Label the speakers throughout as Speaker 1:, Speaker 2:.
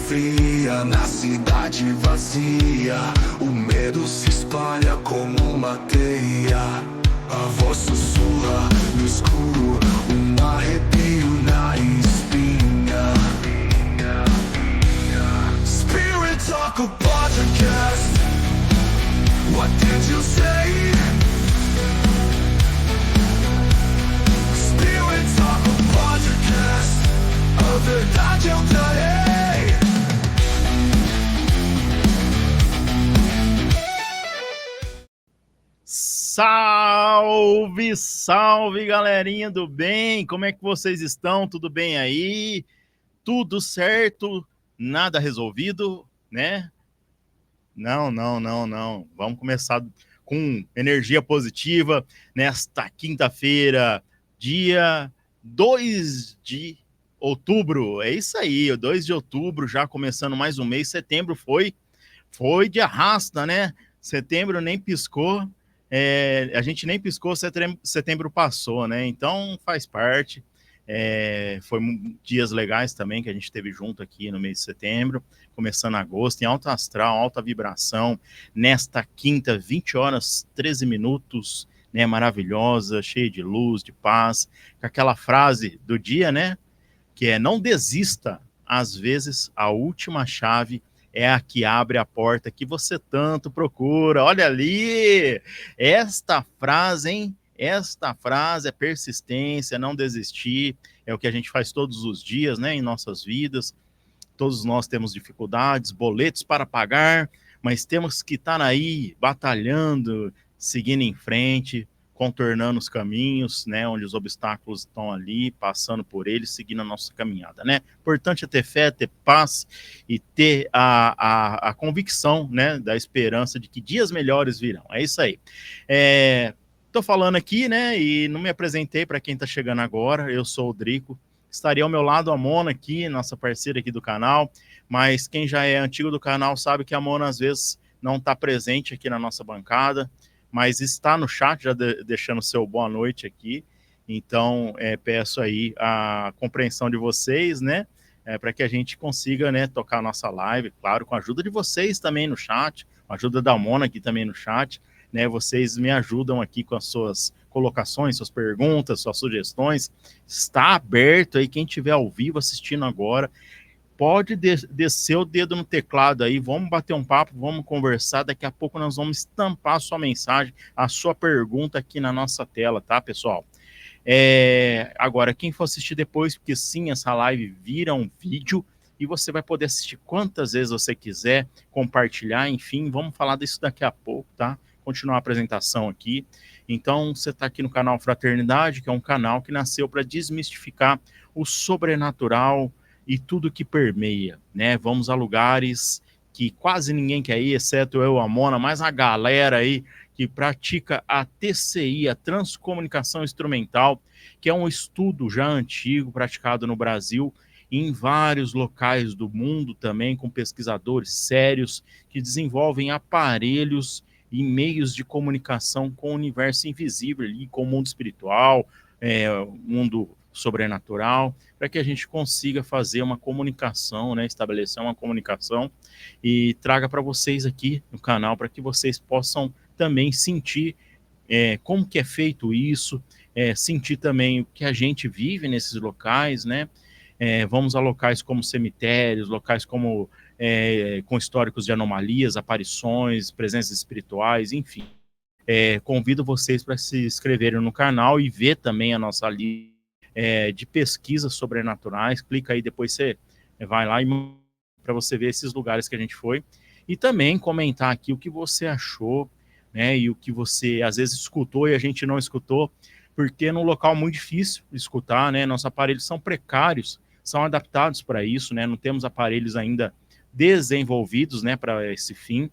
Speaker 1: fria na cidade vazia. O medo se espalha como uma teia. A voz sussurra no escuro, um arrepio na espinha. Spirit Talk, o podcast. What did you say? Spirit Talk, o podcast. A verdade eu trarei.
Speaker 2: Salve, salve, galerinha do bem! Como é que vocês estão? Tudo bem aí? Tudo certo? Nada resolvido, né? Não. Vamos começar com energia positiva nesta quinta-feira, dia 2 de outubro. É isso aí, o 2 de outubro, já começando mais um mês. Setembro foi de arrasta, né? Setembro nem piscou. A gente nem piscou, setembro passou, né? Então faz parte. Foi dias legais também que a gente teve junto aqui no mês de setembro, começando agosto, em alta astral, alta vibração, nesta quinta, 20 horas, 13 minutos, né? Maravilhosa, cheia de luz, de paz, com aquela frase do dia, né? Que é: não desista, às vezes a última chave é a que abre a porta que você tanto procura. Olha ali, esta frase, hein? Esta frase é persistência, não desistir, é o que a gente faz todos os dias, né, em nossas vidas. Todos nós temos dificuldades, boletos para pagar, mas temos que estar aí batalhando, seguindo em frente, contornando os caminhos, né, onde os obstáculos estão ali, passando por eles, seguindo a nossa caminhada, né? Importante é ter fé, ter paz e ter a convicção, né, da esperança de que dias melhores virão. É isso aí. Tô falando aqui, né, e não me apresentei para quem está chegando agora. Eu sou o Drico. Estaria ao meu lado a Mona aqui, nossa parceira aqui do canal, mas quem já é antigo do canal sabe que a Mona às vezes não está presente aqui na nossa bancada, mas está no chat, já deixando seu boa noite aqui. Então, peço aí a compreensão de vocês, né, para que a gente consiga, né, tocar a nossa live, claro, com a ajuda de vocês também no chat, com a ajuda da Mona aqui também no chat, né, vocês me ajudam aqui com as suas colocações, suas perguntas, suas sugestões. Está aberto aí, quem estiver ao vivo assistindo agora, pode descer o dedo no teclado aí, vamos bater um papo, vamos conversar, daqui a pouco nós vamos estampar a sua mensagem, a sua pergunta aqui na nossa tela, tá, pessoal? Agora, quem for assistir depois, porque sim, essa live vira um vídeo, e você vai poder assistir quantas vezes você quiser, compartilhar, enfim, vamos falar disso daqui a pouco, tá? Continuar a apresentação aqui. Então, você está aqui no canal Fraternidade, que é um canal que nasceu para desmistificar o sobrenatural e tudo que permeia, né? Vamos a lugares que quase ninguém quer ir, exceto eu, a Mona, mas a galera aí que pratica a TCI, a Transcomunicação Instrumental, que é um estudo já antigo, praticado no Brasil, em vários locais do mundo também, com pesquisadores sérios que desenvolvem aparelhos e meios de comunicação com o universo invisível, ali, com o mundo espiritual, o mundo sobrenatural, para que a gente consiga fazer uma comunicação, né, estabelecer uma comunicação e traga para vocês aqui no canal, para que vocês possam também sentir como que é feito isso, sentir também o que a gente vive nesses locais, né? Vamos a locais como cemitérios, locais como com históricos de anomalias, aparições, presenças espirituais, enfim. Convido vocês para se inscreverem no canal e ver também a nossa lista de pesquisas sobrenaturais. Clica aí, depois você vai lá para você ver esses lugares que a gente foi. E também comentar aqui o que você achou, né, e o que você às vezes escutou e a gente não escutou, porque é num local muito difícil de escutar, né? Nossos aparelhos são precários, são adaptados para isso, né? Não temos aparelhos ainda desenvolvidos, né, para esse fim.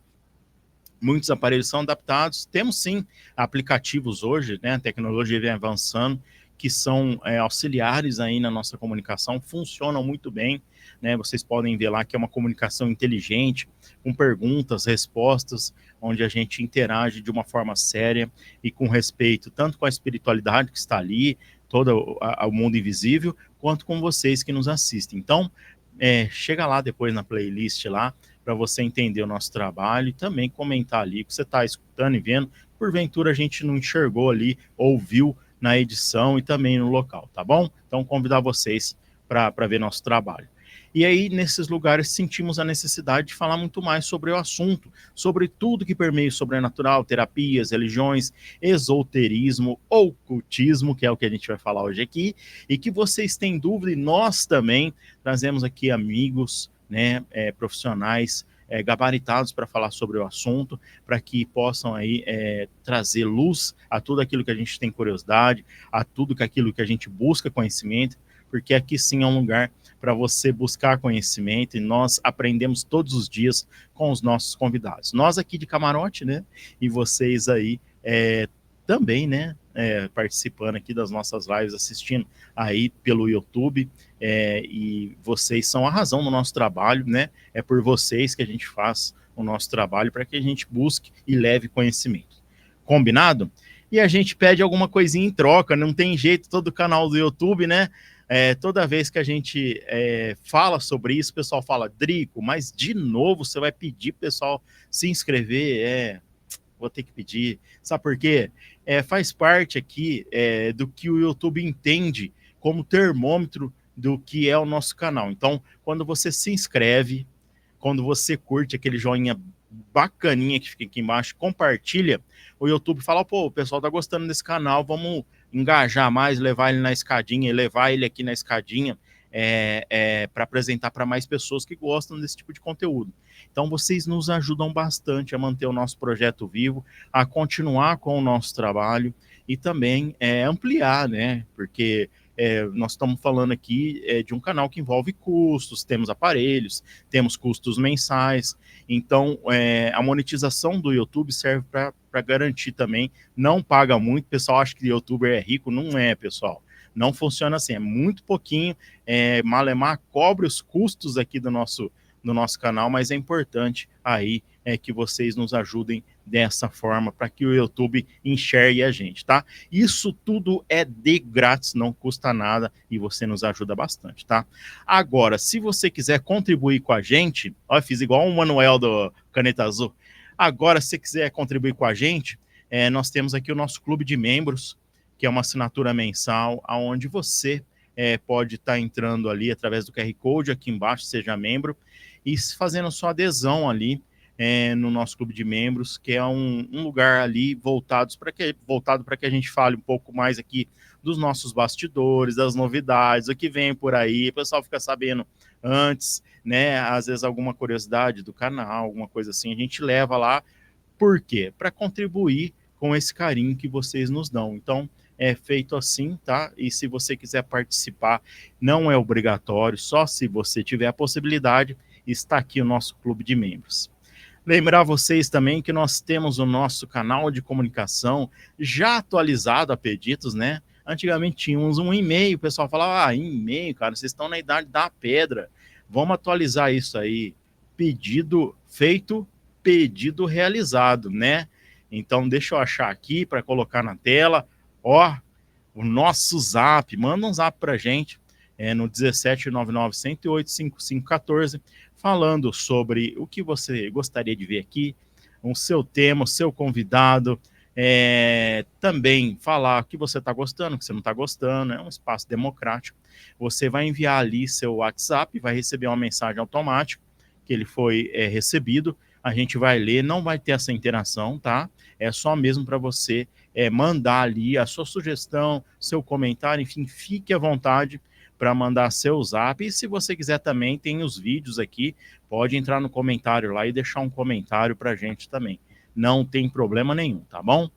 Speaker 2: Muitos aparelhos são adaptados. Temos sim aplicativos hoje, né? A tecnologia vem avançando, que são auxiliares aí na nossa comunicação, funcionam muito bem, né? Vocês podem ver lá que é uma comunicação inteligente, com perguntas, respostas, onde a gente interage de uma forma séria e com respeito, tanto com a espiritualidade que está ali, todo o mundo invisível, quanto com vocês que nos assistem. Então, chega lá depois na playlist lá, para você entender o nosso trabalho e também comentar ali o que você está escutando e vendo. Porventura a gente não enxergou ali, ouviu na edição e também no local, tá bom? Então convidar vocês para ver nosso trabalho. E aí, nesses lugares, sentimos a necessidade de falar muito mais sobre o assunto, sobre tudo que permeia o sobrenatural, terapias, religiões, esoterismo, ocultismo, que é o que a gente vai falar hoje aqui, e que vocês têm dúvida, e nós também trazemos aqui amigos, né, profissionais, gabaritados para falar sobre o assunto, para que possam aí trazer luz a tudo aquilo que a gente tem curiosidade, a tudo aquilo que a gente busca conhecimento, porque aqui sim é um lugar para você buscar conhecimento e nós aprendemos todos os dias com os nossos convidados. Nós aqui de camarote, né? E vocês aí também, né? Participando aqui das nossas lives, assistindo aí pelo YouTube, e vocês são a razão do nosso trabalho, né? É por vocês que a gente faz o nosso trabalho para que a gente busque e leve conhecimento. Combinado? E a gente pede alguma coisinha em troca, não tem jeito, todo canal do YouTube, né? Toda vez que a gente fala sobre isso, o pessoal fala, Drico, mas de novo você vai pedir pro pessoal se inscrever? Vou ter que pedir. Sabe por quê? Faz parte aqui do que o YouTube entende como termômetro do que é o nosso canal. Então, quando você se inscreve, quando você curte aquele joinha bacaninha que fica aqui embaixo, compartilha, o YouTube fala, pô, o pessoal tá gostando desse canal, vamos engajar mais, levar ele na escadinha, levar ele aqui na escadinha para apresentar para mais pessoas que gostam desse tipo de conteúdo. Então, vocês nos ajudam bastante a manter o nosso projeto vivo, a continuar com o nosso trabalho e também ampliar, né? Porque nós estamos falando aqui de um canal que envolve custos, temos aparelhos, temos custos mensais, então a monetização do YouTube serve para garantir também, não paga muito, o pessoal acha que youtuber é rico, não é, pessoal, não funciona assim, é muito pouquinho, Malemar cobre os custos aqui do nosso canal, mas é importante aí que vocês nos ajudem dessa forma para que o YouTube enxergue a gente, tá? Isso tudo é de grátis, não custa nada e você nos ajuda bastante, tá? Agora, se você quiser contribuir com a gente, ó, fiz igual o Manuel do Caneta Azul. Agora, se você quiser contribuir com a gente, nós temos aqui o nosso clube de membros, que é uma assinatura mensal, onde você pode estar entrando ali através do QR Code aqui embaixo, seja membro, e fazendo sua adesão ali no nosso clube de membros, que é um lugar ali voltado para que a gente fale um pouco mais aqui dos nossos bastidores, das novidades, o que vem por aí, o pessoal fica sabendo antes, né? Às vezes alguma curiosidade do canal, alguma coisa assim, a gente leva lá. Por quê? Para contribuir com esse carinho que vocês nos dão. Então, é feito assim, tá? E se você quiser participar, não é obrigatório, só se você tiver a possibilidade, está aqui o nosso clube de membros. Lembrar vocês também que nós temos o nosso canal de comunicação já atualizado a pedidos, né? Antigamente tínhamos um e-mail, o pessoal falava, e-mail, cara, vocês estão na idade da pedra. Vamos atualizar isso aí. Pedido feito, pedido realizado, né? Então, deixa eu achar aqui para colocar na tela. Ó, o nosso zap, manda um zap pra gente, no 17991085514, falando sobre o que você gostaria de ver aqui, o seu tema, o seu convidado, também falar o que você está gostando, o que você não está gostando, é um espaço democrático. Você vai enviar ali seu WhatsApp, vai receber uma mensagem automática, que ele foi recebido, a gente vai ler, não vai ter essa interação, tá? É só mesmo para você mandar ali a sua sugestão, seu comentário, enfim, fique à vontade para mandar seu zap. E se você quiser também, tem os vídeos aqui, pode entrar no comentário lá e deixar um comentário para a gente também. Não tem problema nenhum, tá bom?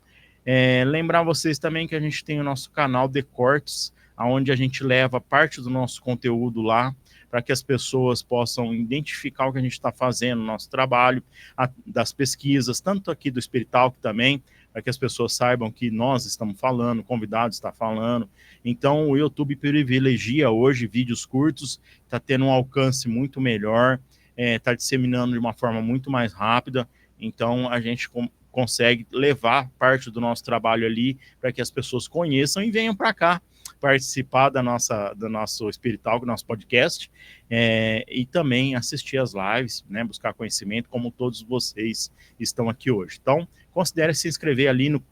Speaker 2: Lembrar vocês também que a gente tem o nosso canal de cortes, onde a gente leva parte do nosso conteúdo lá, para que as pessoas possam identificar o que a gente está fazendo, nosso trabalho, das pesquisas, tanto aqui do Espirital que também, para que as pessoas saibam que nós estamos falando, o convidado está falando. Então, o YouTube privilegia hoje vídeos curtos, está tendo um alcance muito melhor, está disseminando de uma forma muito mais rápida, então a gente consegue levar parte do nosso trabalho ali para que as pessoas conheçam e venham para cá participar do nosso Espirital, do nosso podcast, e também assistir as lives, né, buscar conhecimento, como todos vocês estão aqui hoje. Então, considere se inscrever ali no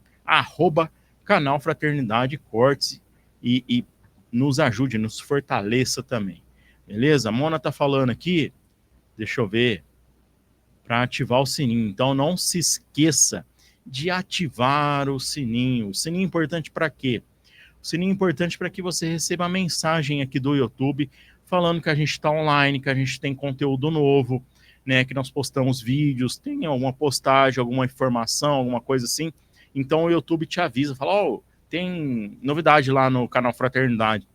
Speaker 2: @canal Fraternidade Cortes e nos ajude, nos fortaleça também. Beleza? A Mona tá falando aqui, deixa eu ver, para ativar o sininho. Então, não se esqueça de ativar o sininho. O sininho é importante para quê? O sininho é importante para que você receba a mensagem aqui do YouTube falando que a gente está online, que a gente tem conteúdo novo, né, que nós postamos vídeos, tem alguma postagem, alguma informação, alguma coisa assim. Então o YouTube te avisa, fala, ó, tem novidade lá no canal Fraternidade.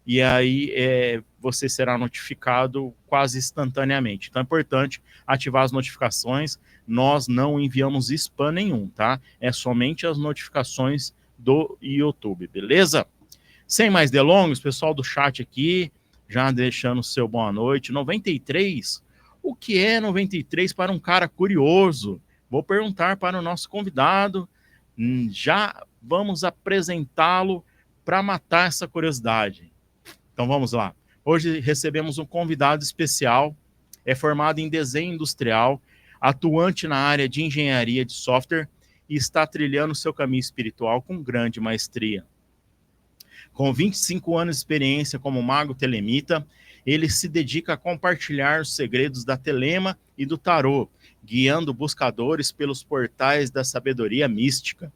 Speaker 2: E aí você será notificado quase instantaneamente. Então é importante ativar as notificações. Nós não enviamos spam nenhum, tá? É somente as notificações do YouTube, beleza? Sem mais delongas, pessoal do chat aqui, já deixando o seu boa noite. 93? O que é 93 para um cara curioso? Vou perguntar para o nosso convidado. Já vamos apresentá-lo para matar essa curiosidade. Então vamos lá. Hoje recebemos um convidado especial, é formado em desenho industrial, atuante na área de engenharia de software e está trilhando seu caminho espiritual com grande maestria. Com 25 anos de experiência como mago telemita, ele se dedica a compartilhar os segredos da telema e do tarô, guiando buscadores pelos portais da sabedoria mística.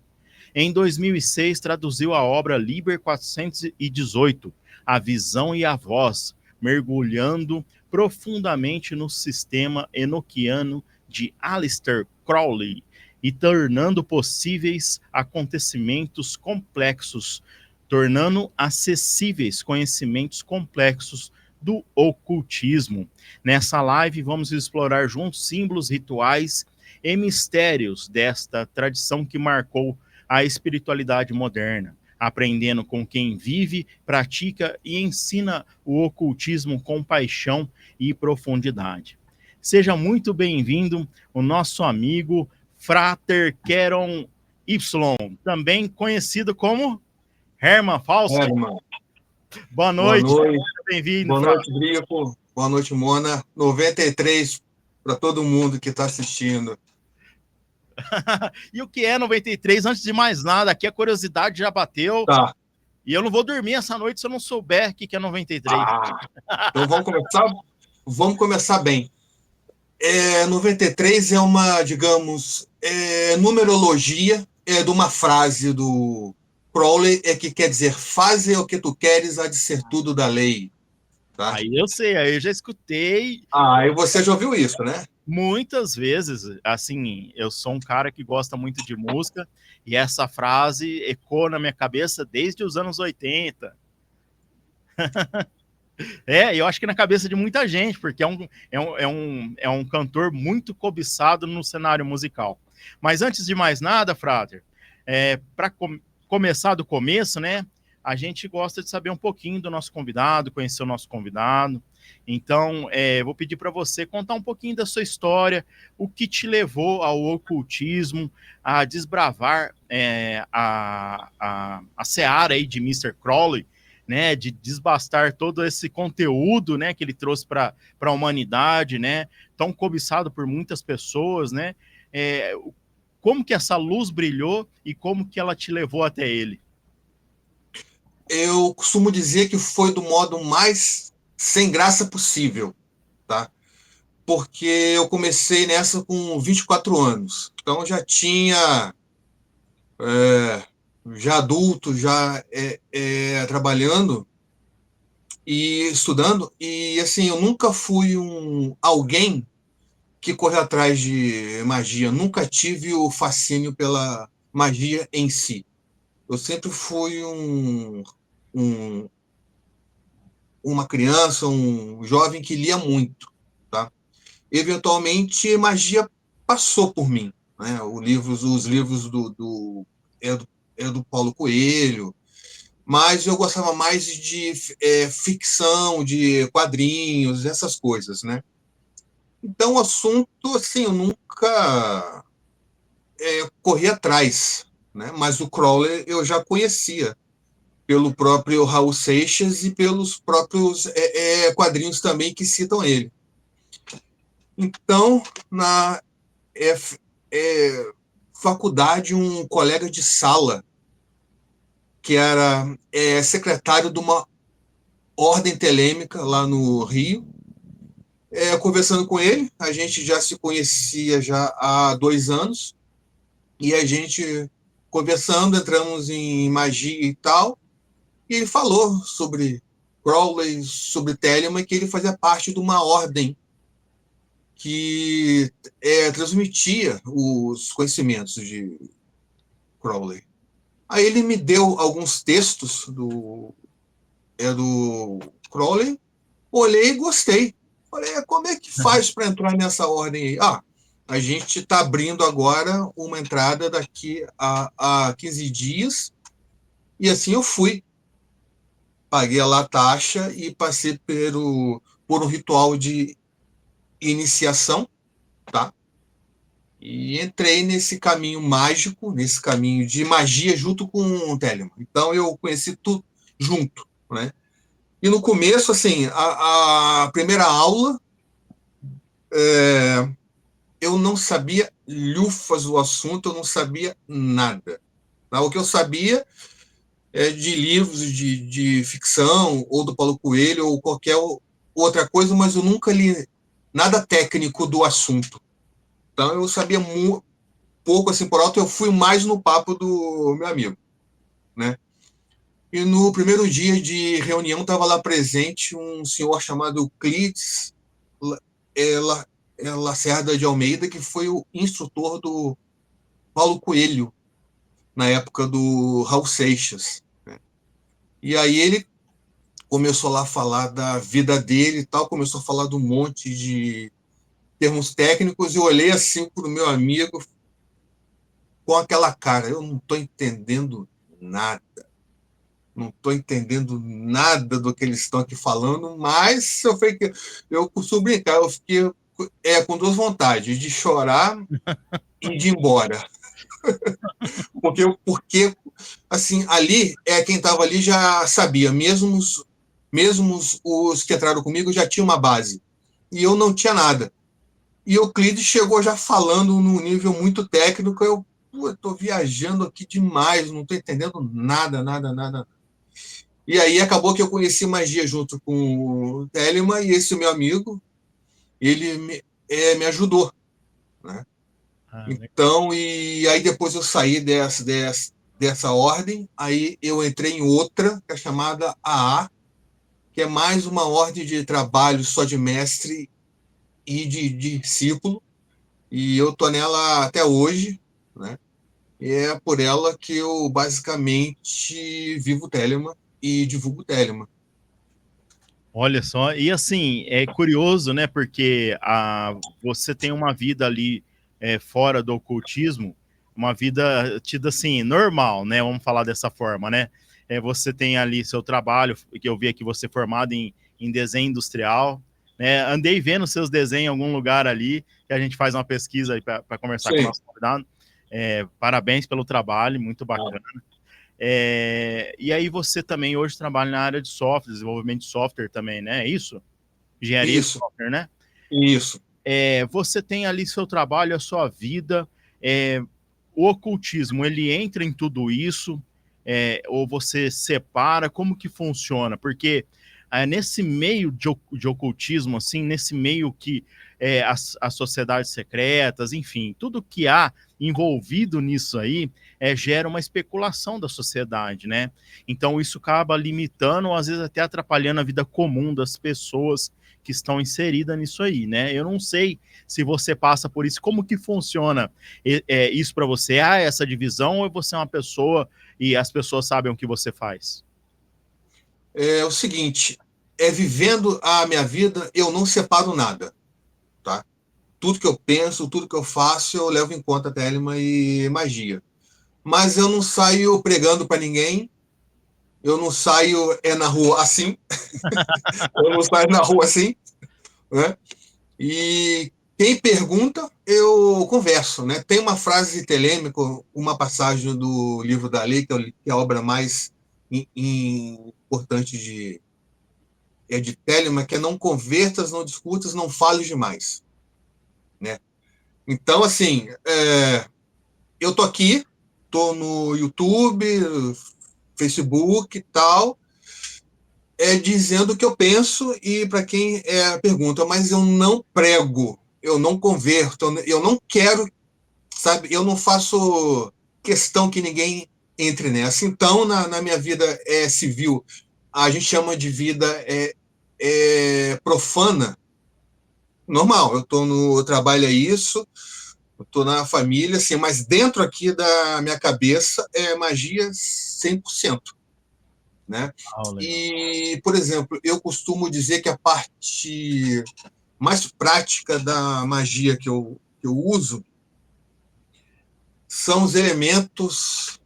Speaker 2: Em 2006, traduziu a obra Liber 418, A Visão e a Voz, mergulhando profundamente no sistema enoquiano de Aleister Crowley e tornando possíveis acontecimentos complexos, tornando acessíveis conhecimentos complexos do ocultismo. Nessa live, vamos explorar juntos símbolos, rituais e mistérios desta tradição que marcou a espiritualidade moderna, aprendendo com quem vive, pratica e ensina o ocultismo com paixão e profundidade. Seja muito bem-vindo o nosso amigo Frater Keron Y, também conhecido como Herman Fausto.
Speaker 3: Herman.
Speaker 2: Boa noite.
Speaker 3: Boa noite.
Speaker 2: Bem-vindo.
Speaker 3: Boa noite, Brico. Boa noite, Mona. 93 para todo mundo que está assistindo.
Speaker 2: E o que é 93? Antes de mais nada, aqui a curiosidade já bateu.
Speaker 3: Tá.
Speaker 2: E eu não vou dormir essa noite se eu não souber o que é 93.
Speaker 3: Então vamos começar? Vamos começar bem. 93 é uma, digamos, numerologia de uma frase do Crowley, que quer dizer, faze o que tu queres, há de ser tudo da lei. Tá?
Speaker 2: Aí eu sei, aí eu já escutei.
Speaker 3: E você já ouviu isso, né?
Speaker 2: Muitas vezes, assim, eu sou um cara que gosta muito de música e essa frase ecoa na minha cabeça desde os anos 80. Eu acho que na cabeça de muita gente, porque é um cantor muito cobiçado no cenário musical. Mas antes de mais nada, Frater, para começar do começo, né, a gente gosta de saber um pouquinho do nosso convidado, conhecer o nosso convidado. Então, vou pedir para você contar um pouquinho da sua história, o que te levou ao ocultismo, a desbravar a seara aí de Mr. Crowley, né, de desbastar todo esse conteúdo, né, que ele trouxe para a humanidade, né, tão cobiçado por muitas pessoas, né, como que essa luz brilhou e como que ela te levou até ele?
Speaker 3: Eu costumo dizer que foi do modo mais sem graça possível, tá? Porque eu comecei nessa com 24 anos, então já tinha já adulto, já trabalhando e estudando, e assim, eu nunca fui alguém que corre atrás de magia, nunca tive o fascínio pela magia em si. Eu sempre fui uma criança, um jovem que lia muito, tá? Eventualmente, magia passou por mim, né? Os livros do Paulo Coelho, mas eu gostava mais de ficção, de quadrinhos, essas coisas, né? Então, o assunto, assim, eu nunca corri atrás, né? Mas o Crowley eu já conhecia pelo próprio Raul Seixas e pelos próprios quadrinhos também que citam ele. Então, na faculdade, um colega de sala, que era secretário de uma ordem telêmica lá no Rio, conversando com ele, a gente já se conhecia já há 2 anos, e a gente conversando, entramos em magia e tal, e ele falou sobre Crowley, sobre Telemann, que ele fazia parte de uma ordem que transmitia os conhecimentos de Crowley. Aí ele me deu alguns textos do Crowley, olhei e gostei. Falei, como é que faz para entrar nessa ordem aí? A gente está abrindo agora uma entrada daqui a 15 dias, e assim eu fui. Paguei lá a taxa e passei por um ritual de iniciação, tá? E entrei nesse caminho mágico, nesse caminho de magia junto com o Telemann. Então eu conheci tudo junto, né? E no começo, assim, a primeira aula, eu não sabia lufas do assunto, eu não sabia nada. Tá? O que eu sabia de livros de ficção, ou do Paulo Coelho, ou qualquer outra coisa, mas eu nunca li nada técnico do assunto. Então eu sabia pouco, assim, por alto, eu fui mais no papo do meu amigo, né? E no primeiro dia de reunião estava lá presente um senhor chamado Cledes Lacerda de Almeida, que foi o instrutor do Paulo Coelho, na época do Raul Seixas. Né? E aí ele começou lá a falar da vida dele e tal, começou a falar de um monte de termos técnicos, e eu olhei assim para o meu amigo com aquela cara, eu não estou entendendo nada. Não estou entendendo nada do que eles estão aqui falando, mas eu costumo brincar, eu fiquei com 2 vontades, de chorar e de ir embora. Porque assim, ali, quem estava ali já sabia, mesmo os que entraram comigo já tinham uma base, e eu não tinha nada. E o Euclides chegou já falando num nível muito técnico, eu estou viajando aqui demais, não estou entendendo nada, nada, nada. E aí acabou que eu conheci magia junto com o Telemann, e esse meu amigo, ele me ajudou, né? Então, e aí depois eu saí dessa ordem, aí eu entrei em outra, que é chamada AA, que é mais uma ordem de trabalho só de mestre e de discípulo, e eu estou nela até hoje, né? E é por ela que eu basicamente vivo o Telemann e divulgo o Telemann.
Speaker 2: Olha só, e assim, é curioso, né, porque você tem uma vida ali fora do ocultismo, uma vida tida assim, normal, né, vamos falar dessa forma, né, você tem ali seu trabalho, que eu vi aqui você formado em desenho industrial, né, andei vendo seus desenhos em algum lugar ali, que a gente faz uma pesquisa aí para conversar com o nosso convidado, parabéns pelo trabalho, muito bacana. E aí você também hoje trabalha na área de software, desenvolvimento de software também, né? É isso? Engenharia de software, né?
Speaker 3: Isso.
Speaker 2: Você tem ali seu trabalho, a sua vida, o ocultismo, ele entra em tudo isso, ou você separa, como que funciona? Porque nesse meio de ocultismo, assim, nesse meio que as sociedades secretas, enfim, tudo que há envolvido nisso aí, gera uma especulação da sociedade, né? Então isso acaba limitando, às vezes até atrapalhando a vida comum das pessoas que estão inseridas nisso aí, né? Eu não sei se você passa por isso, como que funciona isso para você? Essa divisão, ou você é uma pessoa e as pessoas sabem o que você faz?
Speaker 3: É o seguinte, vivendo a minha vida, eu não separo nada, tá? Tudo que eu penso, tudo que eu faço, eu levo em conta Telemann e magia. Mas eu não saio pregando para ninguém, eu não saio na rua assim, eu não saio na rua assim, né? E quem pergunta, eu converso, né? Tem uma frase telêmica, uma passagem do livro da lei, que é a obra mais importante de Telemann, que é não convertas, não discutas, não fales demais, né? Então, assim, eu tô aqui, tô no YouTube, Facebook e tal, dizendo o que eu penso, e para quem pergunta, mas eu não prego, eu não converto, eu não quero, sabe, eu não faço questão que ninguém entre nessa. Então, na minha vida civil, a gente chama de vida profana, normal, eu trabalho isso, eu estou na família, assim, mas dentro aqui da minha cabeça é magia 100%. Né?
Speaker 2: Legal.
Speaker 3: E, por exemplo, eu costumo dizer que a parte mais prática da magia que eu uso são os elementos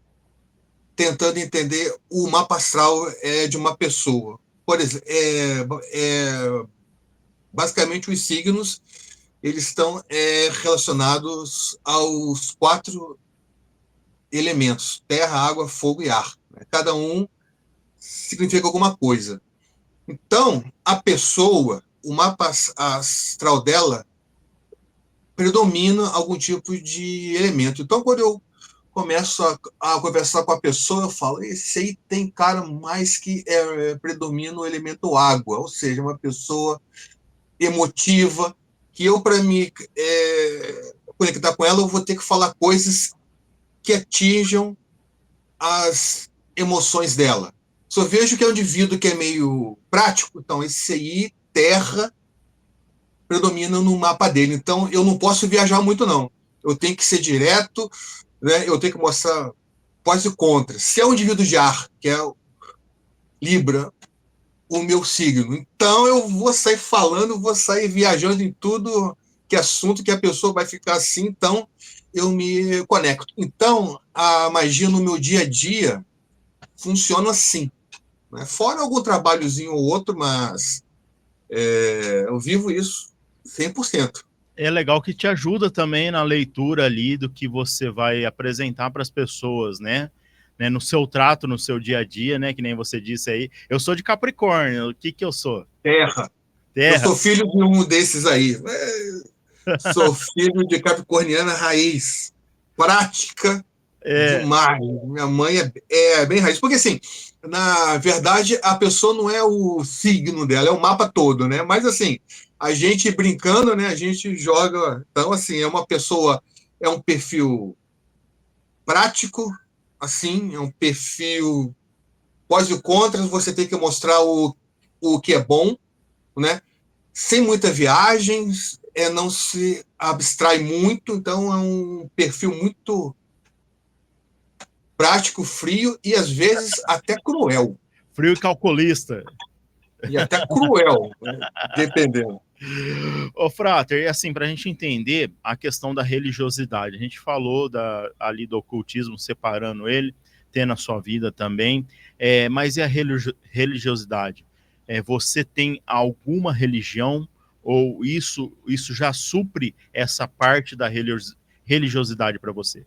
Speaker 3: tentando entender o mapa astral de uma pessoa. Por exemplo, basicamente os signos eles estão relacionados aos 4 elementos: terra, água, fogo e ar. Cada um significa alguma coisa. Então, a pessoa, o mapa astral dela predomina algum tipo de elemento. Então, quando eu começo a conversar com a pessoa, eu falo, esse aí tem cara mais que predomina o elemento água, ou seja, uma pessoa emotiva, que eu, para me conectar com ela, eu vou ter que falar coisas que atinjam as emoções dela. Se eu vejo que é um indivíduo que é meio prático, então esse aí, terra, predomina no mapa dele. Então eu não posso viajar muito, não. Eu tenho que ser direto, né? Eu tenho que mostrar pós e contras. Se é um indivíduo de ar, que é Libra, o meu signo, então eu vou sair falando, vou sair viajando em tudo que assunto que a pessoa vai ficar assim, então eu me conecto. Então, a magia no meu dia a dia funciona assim. Né? Fora algum trabalhozinho ou outro, mas eu vivo isso 100%.
Speaker 2: É legal que te ajuda também na leitura ali do que você vai apresentar para as pessoas, né? No seu trato, no seu dia a dia, né? Que nem você disse aí. Eu sou de Capricórnio. O que que eu sou?
Speaker 3: Terra. Eu
Speaker 2: Terra.
Speaker 3: sou filho de um desses aí. Sou filho de capricorniana raiz. Prática
Speaker 2: É,
Speaker 3: demais. Minha mãe é bem raiz. Porque, assim, na verdade, a pessoa não é o signo dela, é o mapa todo, né? Mas, assim, a gente brincando, né? A gente joga. Então, assim, é uma pessoa, é um perfil prático, assim, é um perfil pós e contras, você tem que mostrar o que é bom, né? Sem muita viagens, não se abstrai muito, então é um perfil muito prático, frio e às vezes até cruel.
Speaker 2: frio e calculista.
Speaker 3: E até cruel, né? Dependendo.
Speaker 2: Ô, Frater, e assim, para a gente entender a questão da religiosidade, a gente falou ali do ocultismo, separando ele, tem na sua vida também, mas e a religiosidade? Você tem alguma religião ou isso já supre essa parte da religiosidade para você?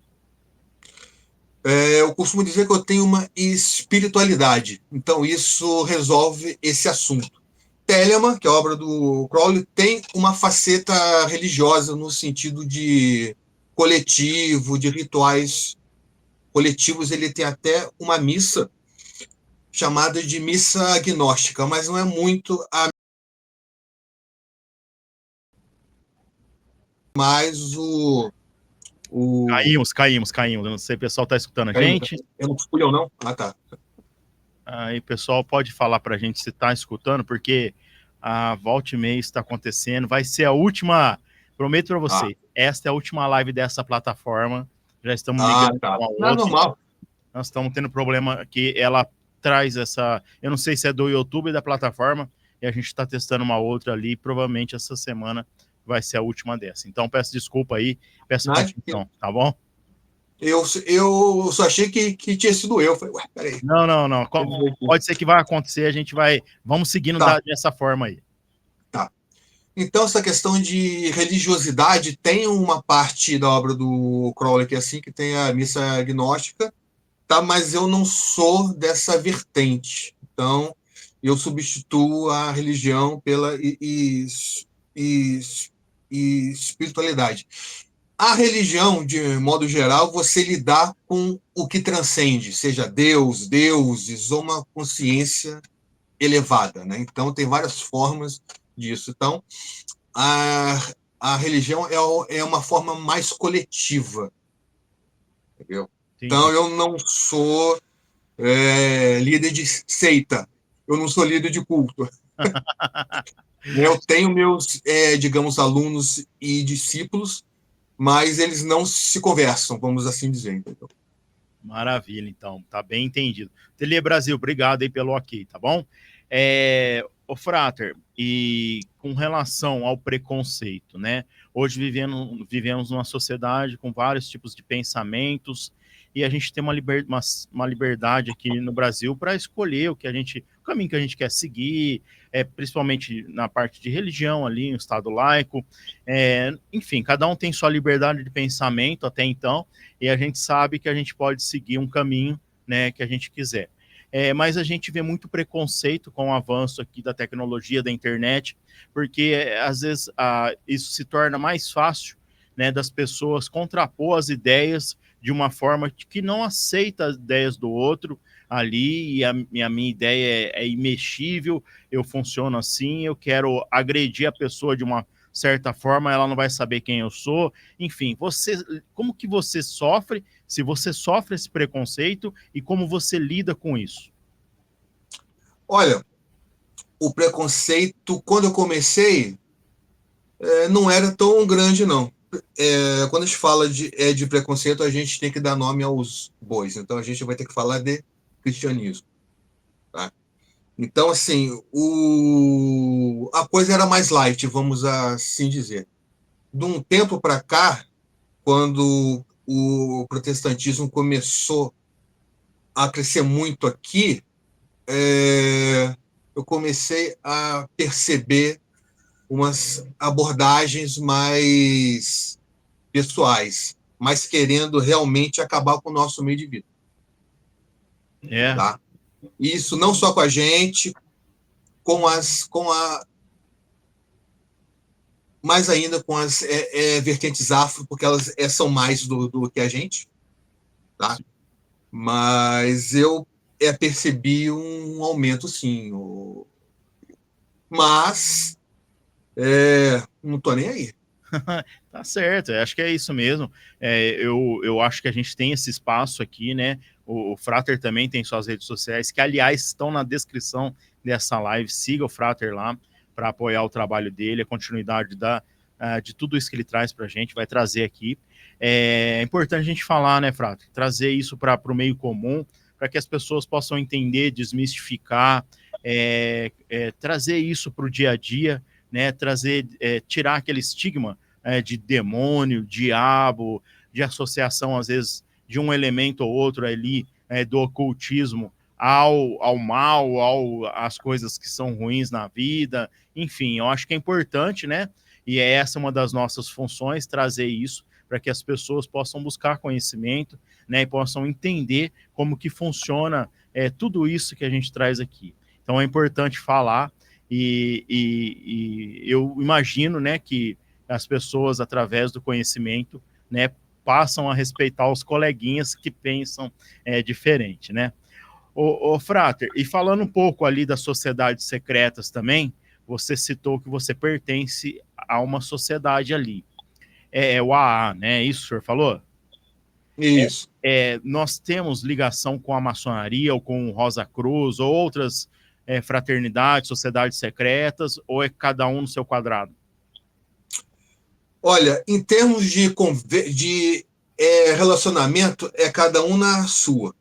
Speaker 3: Eu costumo dizer que eu tenho uma espiritualidade, então isso resolve esse assunto. Telemann, que é a obra do Crowley, tem uma faceta religiosa no sentido de coletivo, de rituais coletivos. Ele tem até uma missa chamada de missa agnóstica, mas não é muito mais o...
Speaker 2: Caímos. Não sei, o pessoal está escutando a
Speaker 3: Caiu,
Speaker 2: gente?
Speaker 3: eu não fui eu, não? Ah, tá.
Speaker 2: Aí, pessoal, pode falar para a gente se está escutando, porque a volta e meia está acontecendo. Vai ser a última, prometo para
Speaker 3: Ah,
Speaker 2: você, esta é a última live dessa plataforma. Já estamos migrando para
Speaker 3: tá.
Speaker 2: uma
Speaker 3: Não é
Speaker 2: outra.
Speaker 3: normal.
Speaker 2: Nós estamos tendo problema que ela traz essa. Eu não sei se é do YouTube e da plataforma, e a gente está testando uma outra ali. Provavelmente essa semana vai ser a última dessa. Então, peço desculpa aí, peço
Speaker 3: Né?
Speaker 2: continuação, tá bom?
Speaker 3: Eu só achei que tinha sido eu. Falei, ué, peraí.
Speaker 2: Não. Pode ser que vai acontecer, a gente vai. Vamos seguindo
Speaker 3: Tá,
Speaker 2: dessa forma aí.
Speaker 3: tá. Então, essa questão de religiosidade tem uma parte da obra do Crowley que é assim, que tem a missa agnóstica, tá? Mas eu não sou dessa vertente. Então, eu substituo a religião pela e, e espiritualidade. A religião, de modo geral, você lidar com o que transcende, seja Deus, deuses ou uma consciência elevada, né? Então, tem várias formas disso. Então, a religião é uma forma mais coletiva, entendeu? Então,
Speaker 2: Entendi.
Speaker 3: eu não sou líder de seita, eu não sou líder de culto. Eu tenho meus, digamos, alunos e discípulos, mas eles não se conversam, vamos assim dizer, entendeu?
Speaker 2: Maravilha, então, tá bem entendido. Telia Brasil, obrigado aí pelo ok, tá bom? O Frater, e com relação ao preconceito, né? Hoje vivemos numa sociedade com vários tipos de pensamentos e a gente tem uma liberdade aqui no Brasil para escolher o caminho que a gente quer seguir, principalmente na parte de religião ali, no Estado laico. Enfim, cada um tem sua liberdade de pensamento até então, e a gente sabe que a gente pode seguir um caminho, né, que a gente quiser. Mas a gente vê muito preconceito com o avanço aqui da tecnologia, da internet, porque às vezes isso se torna mais fácil, né, das pessoas contrapor as ideias de uma forma que não aceita as ideias do outro ali, e a minha ideia é imexível, eu funciono assim, eu quero agredir a pessoa de uma certa forma, ela não vai saber quem eu sou. Enfim, como que você sofre, se você sofre esse preconceito e como você lida com isso?
Speaker 3: Olha, o preconceito, quando eu comecei, não era tão grande, não. Quando a gente fala de preconceito, a gente tem que dar nome aos bois. Então, a gente vai ter que falar de cristianismo. Tá? Então, assim, a coisa era mais light, vamos assim dizer. De um tempo para cá, quando o protestantismo começou a crescer muito aqui, eu comecei a perceber umas abordagens mais pessoais, mas querendo realmente acabar com o nosso meio de vida.
Speaker 2: É,
Speaker 3: Tá? Isso não só com a gente, mais ainda com as vertentes afro, porque elas são mais do que a gente, tá? Mas eu percebi um aumento, sim. Mas não estou nem aí.
Speaker 2: tá certo, acho que é isso mesmo. Eu acho que a gente tem esse espaço aqui, né? O Frater também tem suas redes sociais, que aliás estão na descrição dessa live. Siga o Frater lá para apoiar o trabalho dele, a continuidade de tudo isso que ele traz para a gente, vai trazer aqui. É importante a gente falar, né, Frater? Trazer isso para o meio comum, para que as pessoas possam entender, desmistificar, trazer isso para o dia a dia, né, tirar aquele estigma de demônio, diabo, de associação, às vezes, de um elemento ou outro ali do ocultismo ao mal, às coisas que são ruins na vida. Enfim, eu acho que é importante, né? E essa uma das nossas funções, trazer isso para que as pessoas possam buscar conhecimento, né, e possam entender como que funciona tudo isso que a gente traz aqui. Então é importante falar e eu imagino, né, que as pessoas, através do conhecimento, né, passam a respeitar os coleguinhas que pensam diferente, né? Ô Frater, e falando um pouco ali das sociedades secretas também, você citou que você pertence a uma sociedade ali. O AA, né? Isso o senhor falou?
Speaker 3: Isso.
Speaker 2: Nós temos ligação com a maçonaria ou com o Rosa Cruz ou outras fraternidades, sociedades secretas, ou é cada um no seu quadrado?
Speaker 3: Olha, em termos de relacionamento, é cada um na sua.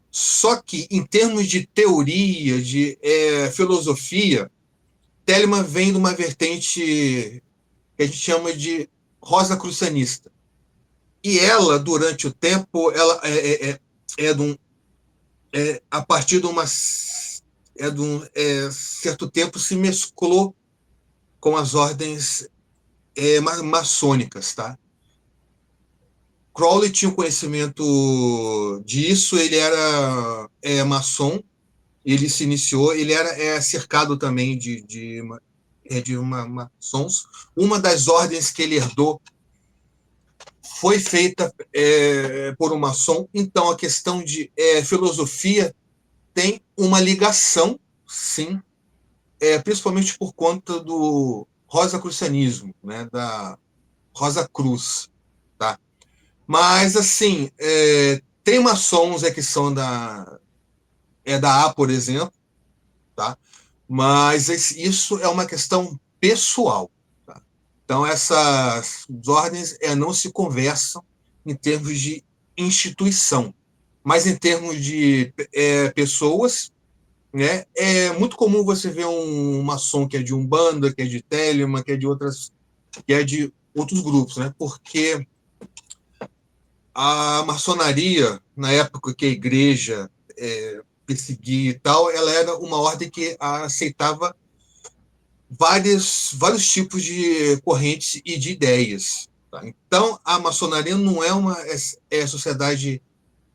Speaker 3: Só que, em termos de teoria, de filosofia, Telemann vem de uma vertente que a gente chama de rosacrucianista. E ela, durante o tempo, ela a partir de um certo tempo, se mesclou com as ordens maçônicas, tá? Crowley tinha um conhecimento disso, ele era maçom, ele se iniciou, ele era cercado também de maçons. Uma das ordens que ele herdou foi feita por um maçom, então a questão de filosofia tem uma ligação, sim, principalmente por conta do rosacrucianismo, né, da Rosa Cruz, tá? Mas, assim, tem maçons que são da A, por exemplo, tá? Mas isso é uma questão pessoal, tá? Então, essas ordens não se conversam em termos de instituição, mas em termos de pessoas, né? É muito comum você ver um maçom que é de Umbanda, que é de Telema, que é de outros grupos, né? Porque a maçonaria, na época que a igreja perseguia e tal, ela era uma ordem que aceitava vários tipos de correntes e de ideias. Tá? Então, a maçonaria não é uma sociedade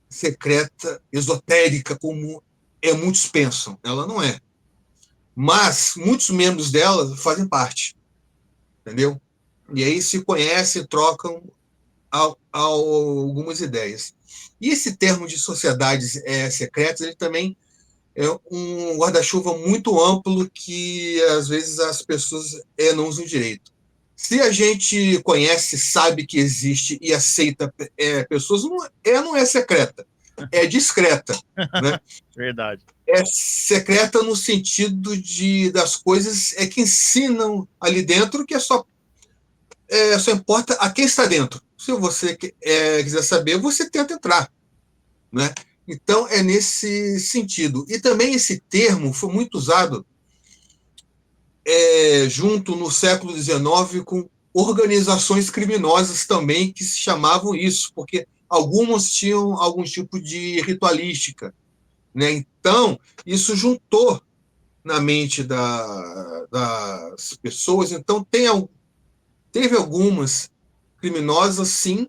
Speaker 3: secreta, esotérica, como muitos pensam. Ela não é. Mas muitos membros dela fazem parte, entendeu? E aí se conhecem, trocam algumas ideias. E esse termo de sociedades secretas, ele também é um guarda-chuva muito amplo que, às vezes, as pessoas não usam direito. Se a gente conhece, sabe que existe e aceita pessoas, não é secreta, é discreta. Né?
Speaker 2: Verdade.
Speaker 3: É secreta no sentido das coisas que ensinam ali dentro, que só importa a quem está dentro. Se você quiser saber, você tenta entrar. Né? Então, é nesse sentido. E também esse termo foi muito usado junto no século XIX com organizações criminosas também que se chamavam isso, porque algumas tinham algum tipo de ritualística. Né? Então, isso juntou na mente das pessoas. Então, teve algumas criminosas, sim,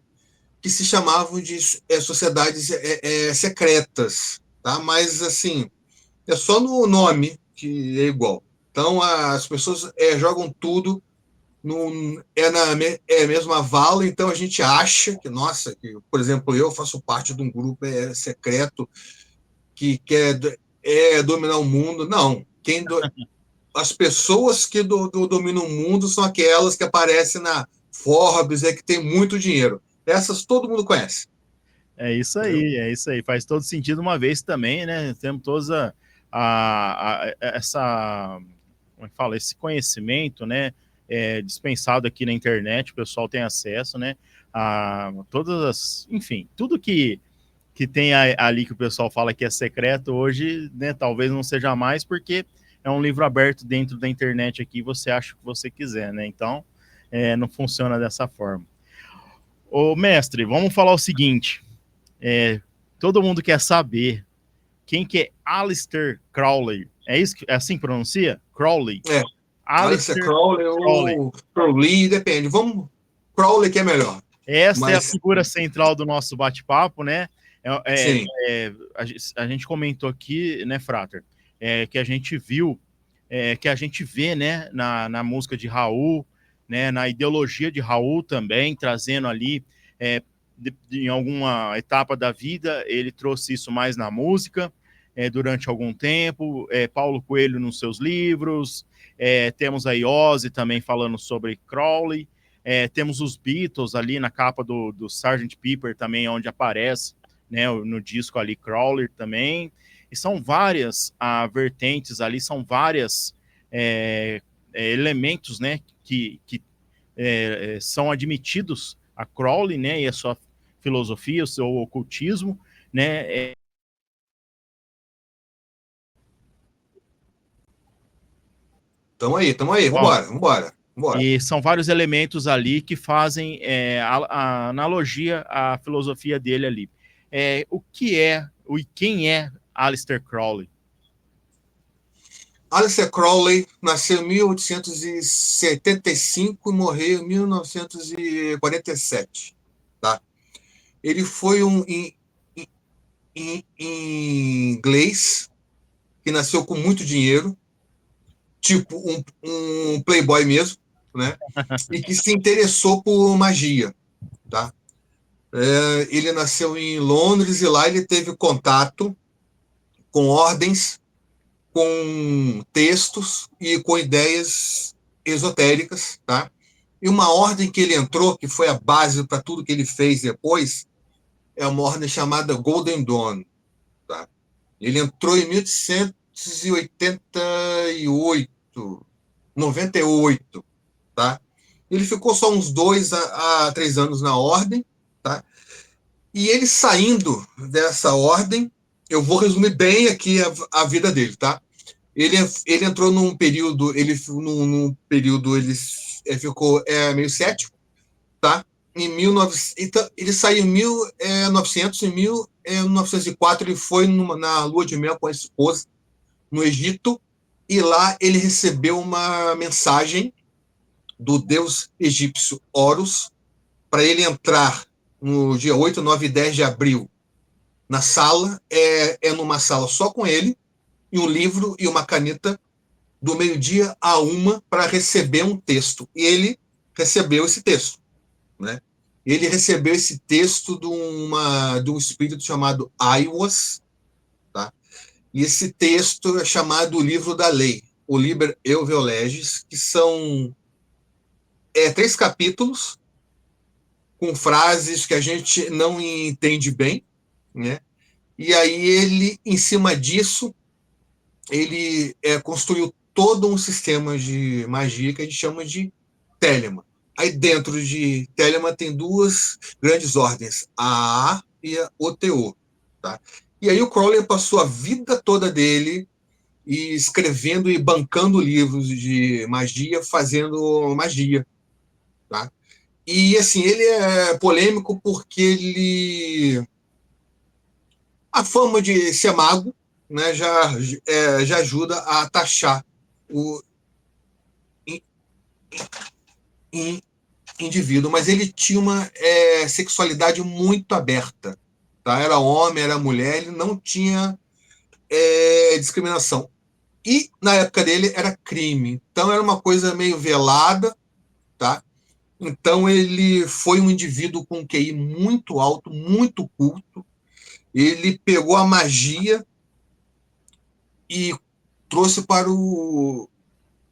Speaker 3: que se chamavam de sociedades secretas, tá? Mas, assim, é só no nome que é igual. Então, as pessoas jogam tudo na mesma vala, então a gente acha que, nossa, que, por exemplo, eu faço parte de um grupo secreto que quer dominar o mundo. Não. As pessoas que dominam o mundo são aquelas que aparecem na Forbes, que tem muito dinheiro. Essas todo mundo conhece.
Speaker 2: É isso
Speaker 3: Entendeu?
Speaker 2: aí, é isso aí. Faz todo sentido uma vez também, né? Temos todos essa, como é que fala, esse conhecimento, né? Dispensado aqui na internet, o pessoal tem acesso, né? A todas as, enfim, tudo que tem ali que o pessoal fala que é secreto hoje, né? Talvez não seja mais, porque é um livro aberto dentro da internet aqui, você acha o que você quiser, né? Então, não funciona dessa forma. Ô, mestre, vamos falar o seguinte. Todo mundo quer saber quem que é Aleister Crowley. É isso? É assim que pronuncia? Crowley?
Speaker 3: Aleister
Speaker 2: Crowley.
Speaker 3: ou Crowley, depende. Crowley que é melhor.
Speaker 2: Essa é a figura central do nosso bate-papo, né?
Speaker 3: Sim.
Speaker 2: A gente comentou aqui, né, Frater, que a gente viu, que a gente vê, né, na música de Raul, né, na ideologia de Raul também, trazendo ali, em alguma etapa da vida, ele trouxe isso mais na música, durante algum tempo, Paulo Coelho nos seus livros, temos aí Ozzy também falando sobre Crowley, temos os Beatles ali na capa do Sgt. Pepper também, onde aparece, né, no disco ali Crowley também, e são várias vertentes ali, são várias elementos, né, que são admitidos a Crowley, né, e a sua filosofia, o seu ocultismo, né.
Speaker 3: Tamo aí, vambora.
Speaker 2: E são vários elementos ali que fazem a analogia à filosofia dele ali. O que quem é Aleister Crowley?
Speaker 3: Aleister Crowley nasceu em 1875 e morreu em 1947. Tá? Ele foi em inglês que nasceu com muito dinheiro, tipo um playboy mesmo, né? E que se interessou por magia, tá? Ele nasceu em Londres e lá ele teve contato com ordens, com textos e com ideias esotéricas, tá? E uma ordem que ele entrou, que foi a base para tudo que ele fez depois, é uma ordem chamada Golden Dawn, tá? Ele entrou em 1888, 98, tá? Ele ficou só uns 2 a 3 anos na ordem, tá? E ele saindo dessa ordem, eu vou resumir bem aqui a vida dele, tá? Ele entrou num período, ele ficou meio cético, tá? Em 1900, então, ele saiu em 1900, em 1904 ele foi na lua de mel com a esposa no Egito e lá ele recebeu uma mensagem do deus egípcio Horus para ele entrar no dia 8, 9 e 10 de abril na sala, numa sala só com ele, e um livro e uma caneta do meio-dia a 1 para receber um texto. E ele recebeu esse texto, né? Ele recebeu esse texto de um espírito chamado Aiwas, tá? E esse texto é chamado o Livro da Lei, o Liber Euvel Legis, que são 3 capítulos com frases que a gente não entende bem, né? E aí ele, em cima disso, ele construiu todo um sistema de magia que a gente chama de Telema. Aí dentro de Telema tem 2 grandes ordens, a AA e a OTO. Tá? E aí o Crowley passou a vida toda dele e escrevendo e bancando livros de magia, fazendo magia. Tá? E assim, ele é polêmico porque ele... A fama de ser mago, né, já ajuda a taxar o indivíduo, mas ele tinha uma sexualidade muito aberta, tá? Era homem, era mulher, ele não tinha discriminação. E na época dele era crime, então era uma coisa meio velada, tá? Então ele foi um indivíduo com um QI muito alto, muito culto. Ele pegou a magia e trouxe para o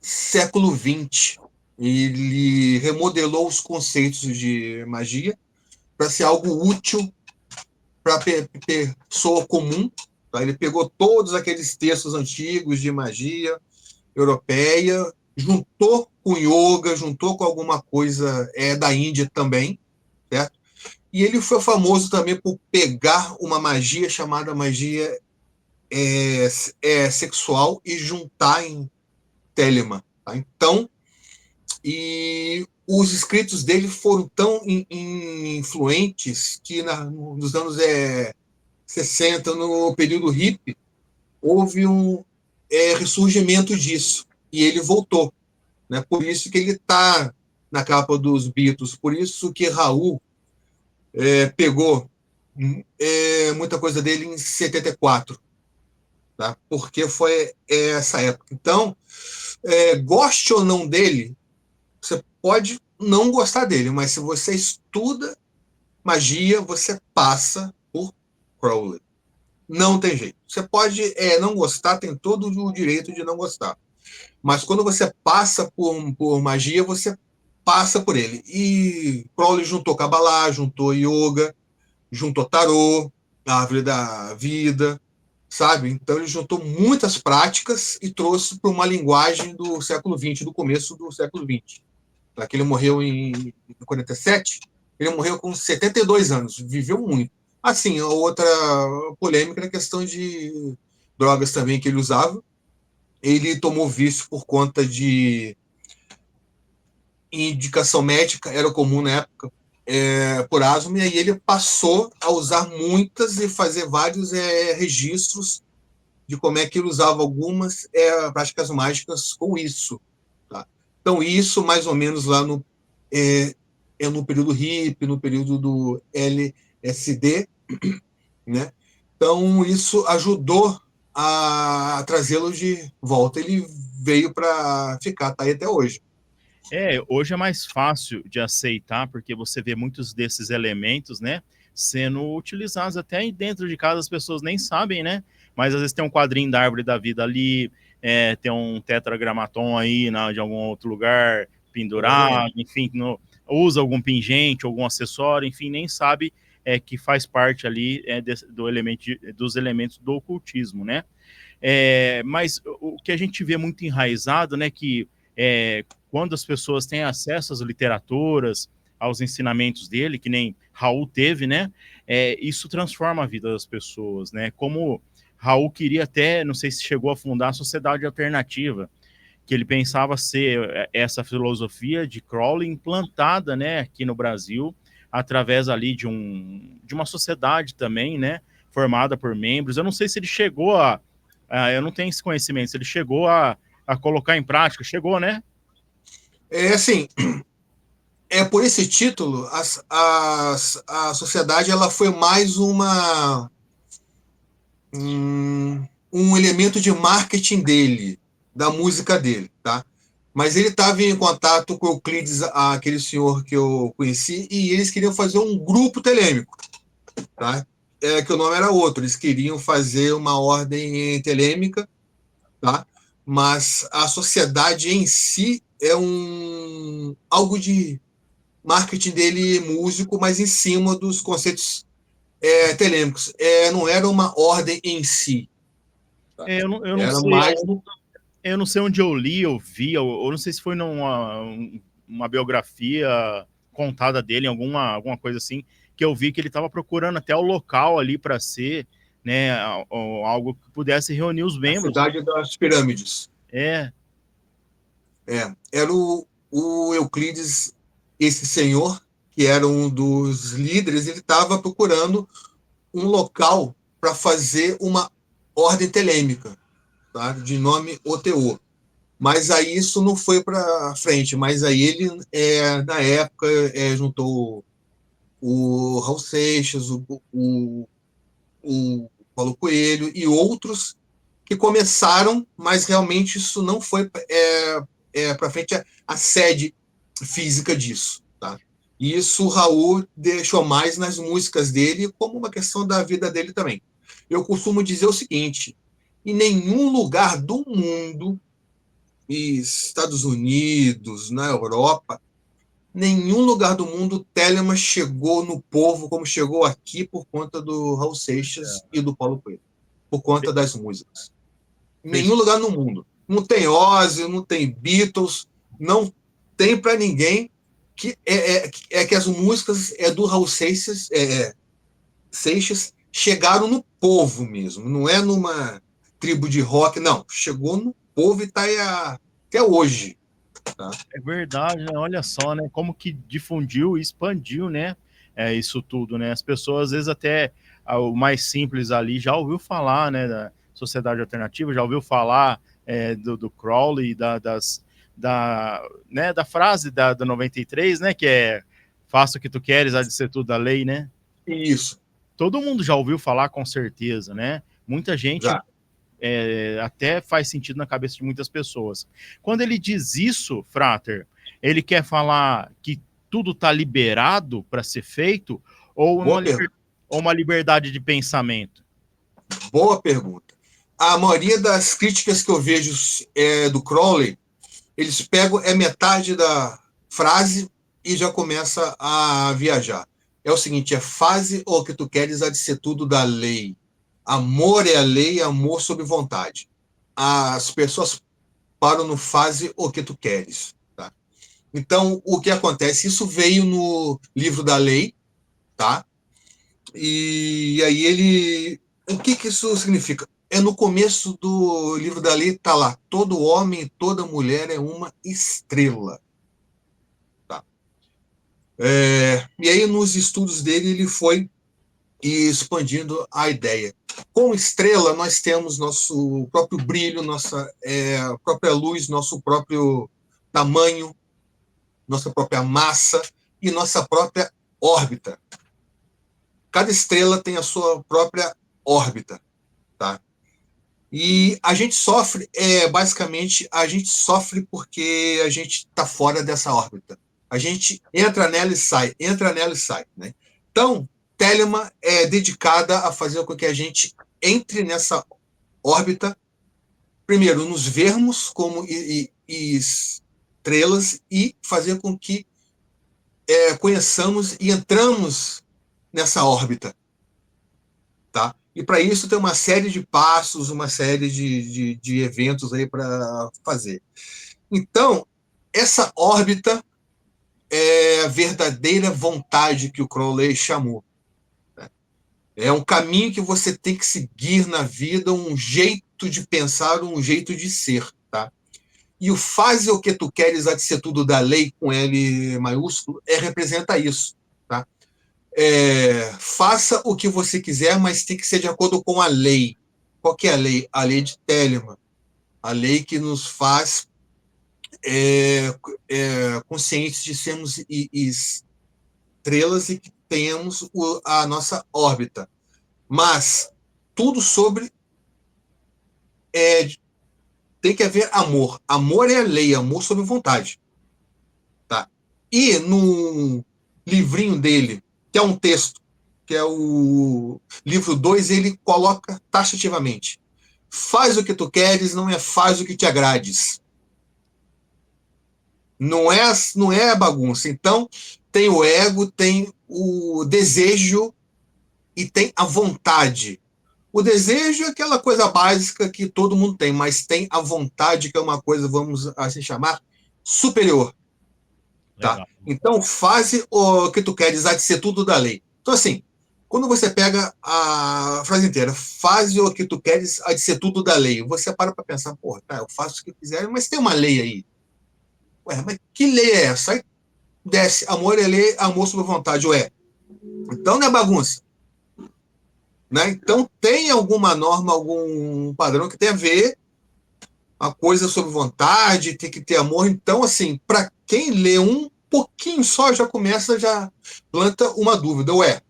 Speaker 3: século XX. Ele remodelou os conceitos de magia para ser algo útil para a pessoa comum. Tá? Ele pegou todos aqueles textos antigos de magia europeia, juntou com yoga, juntou com alguma coisa da Índia também, certo? E ele foi famoso também por pegar uma magia chamada magia sexual e juntar em Telema. Tá? Então, e os escritos dele foram tão influentes que nos anos 60, no período hippie, houve um ressurgimento disso. E ele voltou. Né? Por isso que ele está na capa dos Beatles, por isso que Raul pegou muita coisa dele em 74, tá? Porque foi essa época. Então, goste ou não dele, você pode não gostar dele, mas se você estuda magia, você passa por Crowley. Não tem jeito. Você pode não gostar, tem todo o direito de não gostar. Mas quando você passa por magia, você passa por ele. E Crowley juntou Kabbalah, juntou Yoga, juntou Tarô, a Árvore da Vida, sabe? Então ele juntou muitas práticas e trouxe para uma linguagem do século XX, do começo do século XX. Que ele morreu em 47, ele morreu com 72 anos, viveu muito. Assim, a outra polêmica é a questão de drogas também que ele usava. Ele tomou vício por conta de indicação médica, era comum na época, por asma, e aí ele passou a usar muitas e fazer vários registros de como é que ele usava algumas práticas mágicas com isso. Tá? Então, isso mais ou menos lá no período hippie, no período do SD, né? Então, isso ajudou a trazê-lo de volta. Ele veio para ficar, tá aí até hoje.
Speaker 2: Hoje é mais fácil de aceitar, porque você vê muitos desses elementos, né, sendo utilizados até aí dentro de casa, as pessoas nem sabem, né? Mas às vezes tem um quadrinho da árvore da vida ali, tem um tetragramaton aí de algum outro lugar pendurado,
Speaker 3: Exatamente.
Speaker 2: enfim, usa algum pingente, algum acessório, enfim, nem sabe que faz parte ali dos elementos do ocultismo, né? Mas o que a gente vê muito enraizado, né, que quando as pessoas têm acesso às literaturas, aos ensinamentos dele, que nem Raul teve, né, isso transforma a vida das pessoas, né? Como Raul queria até, não sei se chegou a fundar a Sociedade Alternativa, que ele pensava ser essa filosofia de Crowley implantada, né, aqui no Brasil, através ali de uma sociedade também, né, formada por membros. Eu não sei se ele chegou eu não tenho esse conhecimento, se ele chegou a colocar em prática. Chegou, né?
Speaker 3: Assim, por esse título, a sociedade ela foi mais um elemento de marketing dele, da música dele, tá? Mas ele estava em contato com o Euclides, aquele senhor que eu conheci, e eles queriam fazer um grupo telêmico, tá? Que o nome era outro, eles queriam fazer uma ordem telêmica, tá? Mas a sociedade em si é algo de marketing dele músico, mas em cima dos conceitos telêmicos. Não era uma ordem em si. Tá?
Speaker 2: Eu não
Speaker 3: Era
Speaker 2: sei,
Speaker 3: mais.
Speaker 2: eu não sei onde eu li, eu vi, ou não sei se foi uma biografia contada dele, alguma coisa assim, que eu vi que ele estava procurando até o local ali para ser, né, algo que pudesse reunir os
Speaker 3: A
Speaker 2: membros.
Speaker 3: cidade das pirâmides.
Speaker 2: É.
Speaker 3: Era o Euclides, esse senhor, que era um dos líderes, ele estava procurando um local para fazer uma ordem telêmica, tá? De nome OTO. Mas aí isso não foi para frente. Mas aí ele, na época, juntou o Raul Seixas, o Paulo Coelho e outros que começaram, mas realmente isso não foi para frente a sede física disso. Tá? E isso o Raul deixou mais nas músicas dele, como uma questão da vida dele também. Eu costumo dizer o seguinte: em nenhum lugar do mundo, Estados Unidos, na Europa, nenhum lugar do mundo Telemann chegou no povo como chegou aqui por conta do Raul Seixas e do Paulo Coelho, por conta das músicas. Em
Speaker 2: Fez,
Speaker 3: nenhum lugar no mundo. Não tem Ozzy, não tem Beatles, não tem para ninguém que que as músicas do Raul Seixas chegaram no povo mesmo, não é numa tribo de rock, não. Chegou no povo e está aí até hoje. Tá?
Speaker 2: É verdade, né? Olha só, né? Como que difundiu e expandiu, né? Isso tudo, né? As pessoas, às vezes, até o mais simples ali já ouviu falar, né? Da sociedade alternativa, já ouviu falar do Crowley, né, da frase da 93, né? Que é faça o que tu queres, há de ser tudo a lei, né?
Speaker 3: Isso.
Speaker 2: Todo mundo já ouviu falar, com certeza, né? Muita gente
Speaker 3: Já.
Speaker 2: até faz sentido na cabeça de muitas pessoas. Quando ele diz isso, Frater, ele quer falar que tudo está liberado para ser feito ou uma liberdade de pensamento?
Speaker 3: Boa pergunta. A maioria das críticas que eu vejo do Crowley, eles pegam metade da frase e já começa a viajar. É o seguinte, faze o que tu queres, há de ser tudo da lei. Amor é a lei, amor sob vontade. As pessoas param no faze o que tu queres. Tá? Então, o que acontece? Isso veio no livro da lei, tá? E aí o que isso significa? No começo do livro da lei, está lá, todo homem e toda mulher é uma estrela. Tá? E aí, nos estudos dele, ele foi expandindo a ideia. Com estrela, nós temos nosso próprio brilho, nossa própria luz, nosso próprio tamanho, nossa própria massa e nossa própria órbita. cada estrela tem a sua própria órbita, tá? E a gente sofre, basicamente, a gente sofre porque a gente está fora dessa órbita. A gente entra nela e sai, entra nela e sai, né? Então, Telema é dedicada a fazer com que a gente entre nessa órbita, primeiro, nos vermos como estrelas e fazer com que conheçamos e entramos nessa órbita, tá? E para isso tem uma série de passos, uma série de eventos aí para fazer. Então, essa órbita é a verdadeira vontade que o Crowley chamou. É um caminho que você tem que seguir na vida, um jeito de pensar, um jeito de ser, tá? E o faze o que tu queres, há de ser tudo da lei, com L maiúsculo, representa isso, tá? Faça o que você quiser, mas tem que ser de acordo com a lei. Qual que é a lei? A lei de Telemann. A lei que nos faz conscientes de sermos estrelas e que tenhamos a nossa órbita. Mas tudo sobre... tem que haver amor. Amor é a lei, amor sobre vontade. Tá? E no livrinho dele, que é um texto, que é o livro 2, ele coloca taxativamente: faz o que tu queres, não é faz o que te agrades. Não é bagunça. Então, tem o ego, tem o desejo e tem a vontade. O desejo é aquela coisa básica que todo mundo tem, mas tem a vontade, que é uma coisa, vamos assim chamar, superior. Tá? Então, faz o que tu queres, há de ser tudo da lei. Então, assim, quando você pega a frase inteira, faz o que tu queres, há de ser tudo da lei, você para pensar, porra, tá, eu faço o que quiser, mas tem uma lei aí. Ué, mas que lei é essa? Aí desce, amor é lei, amor sobre vontade. Ué, então não é bagunça. Né? Então tem alguma norma, algum padrão que tem a ver a coisa sobre vontade, tem que ter amor. Então, assim, para quem lê um pouquinho só, já começa, já planta uma dúvida. Ué,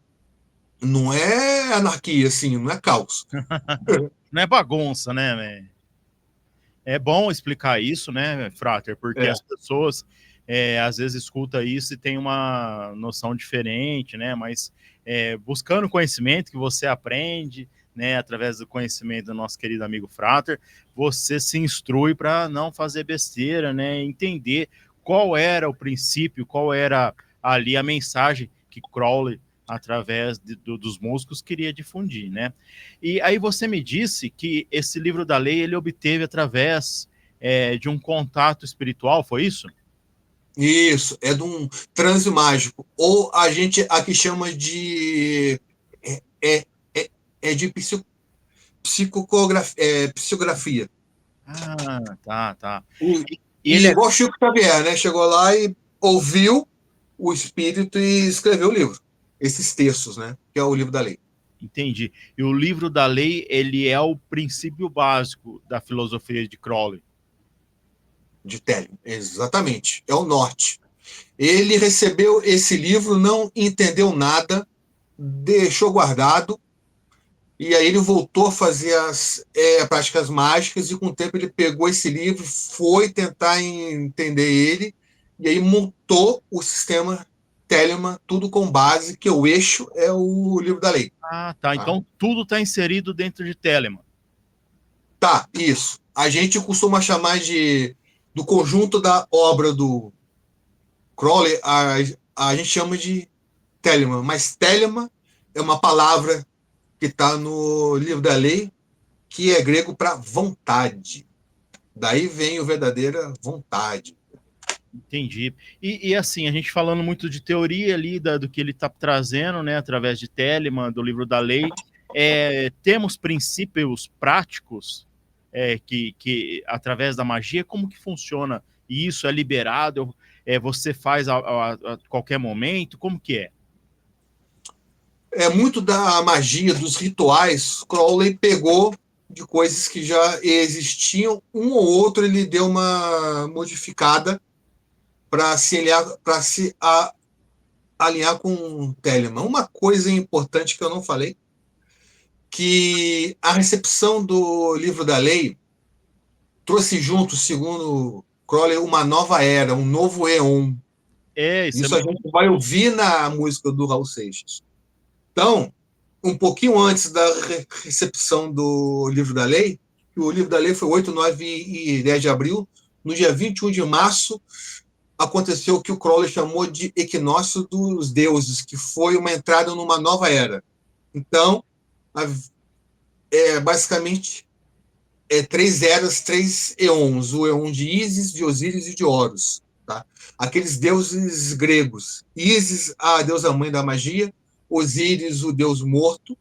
Speaker 3: não é anarquia, assim, não é caos.
Speaker 2: Não é bagunça, né, velho? É bom explicar isso, né, Frater? Porque as pessoas às vezes escutam isso e tem uma noção diferente, né? Mas buscando conhecimento que você aprende, né, através do conhecimento do nosso querido amigo Frater, você se instrui para não fazer besteira, né? Entender qual era o princípio, qual era ali a mensagem que Crowley, através dos músicos, queria difundir, né? E aí você me disse que esse livro da lei ele obteve através de um contato espiritual, foi isso?
Speaker 3: Isso, é de um transe mágico. Ou a gente aqui chama de... de psicografia.
Speaker 2: Ah, tá.
Speaker 3: E
Speaker 2: ele
Speaker 3: igual Chico Xavier, né? Chegou lá e ouviu o espírito e escreveu o livro. Esses textos, né? Que é o livro da lei.
Speaker 2: Entendi. E o livro da lei, ele é o princípio básico da filosofia de Crowley.
Speaker 3: De Telemann, exatamente. É o norte. Ele recebeu esse livro, não entendeu nada, deixou guardado, e aí ele voltou a fazer as práticas mágicas, e com o tempo ele pegou esse livro, foi tentar entender ele, e aí montou o sistema Telemann, tudo com base, que o eixo é o livro da lei.
Speaker 2: Ah, tá. Então tudo está inserido dentro de Telemann.
Speaker 3: Tá, isso. A gente costuma chamar do conjunto da obra do Crowley, a gente chama de Telemann, mas Telemann é uma palavra que está no livro da lei, que é grego para vontade. Daí vem o verdadeira vontade.
Speaker 2: Entendi. E assim, a gente falando muito de teoria ali, do que ele está trazendo, né, através de Telemann, do livro da lei, temos princípios práticos que, através da magia, como que funciona? E isso é liberado? Você faz a qualquer momento? Como que é?
Speaker 3: É muito da magia, dos rituais. Crowley pegou de coisas que já existiam, um ou outro ele deu uma modificada para se alinhar com o Telemann. Uma coisa importante que eu não falei, que a recepção do livro da lei trouxe junto, segundo Crowley, uma nova era, um novo éon.
Speaker 2: Isso é
Speaker 3: Isso a
Speaker 2: muito
Speaker 3: gente vai ouvir na música do Raul Seixas. Então, um pouquinho antes da recepção do livro da lei, que o livro da lei foi 8, 9 e 10 de abril, no dia 21 de março, aconteceu o que o Crowley chamou de equinócio dos deuses, que foi uma entrada numa nova era. Então, basicamente, três eras, três eons: o eon de Ísis, de Osíris e de Horus. Tá? Aqueles deuses gregos. Ísis, a deusa mãe da magia; Osíris, o deus morto,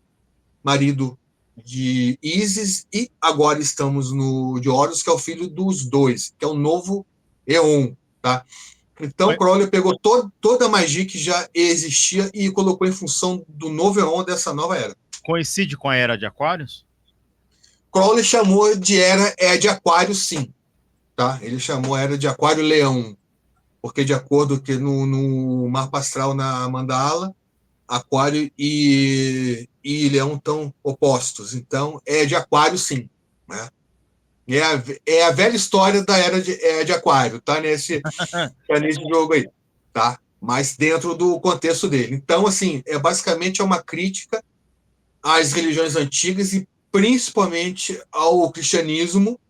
Speaker 3: marido de Ísis; e agora estamos no de Horus, que é o filho dos dois, que é o novo eon. Tá? Então, Crowley pegou toda a magia que já existia e colocou em função do novo eon, dessa nova era.
Speaker 2: Coincide com a era de Aquários?
Speaker 3: Crowley chamou de era de Aquário, sim. Tá? Ele chamou a era de Aquário-Leão, porque de acordo que no mapa astral, na mandala, Aquário e Leão estão opostos. Então, é de Aquário, sim. Né? É a velha história da era de Aquário, tá? Nesse jogo aí. Tá? Mas dentro do contexto dele. Então, assim, basicamente uma crítica às religiões antigas e principalmente ao cristianismo,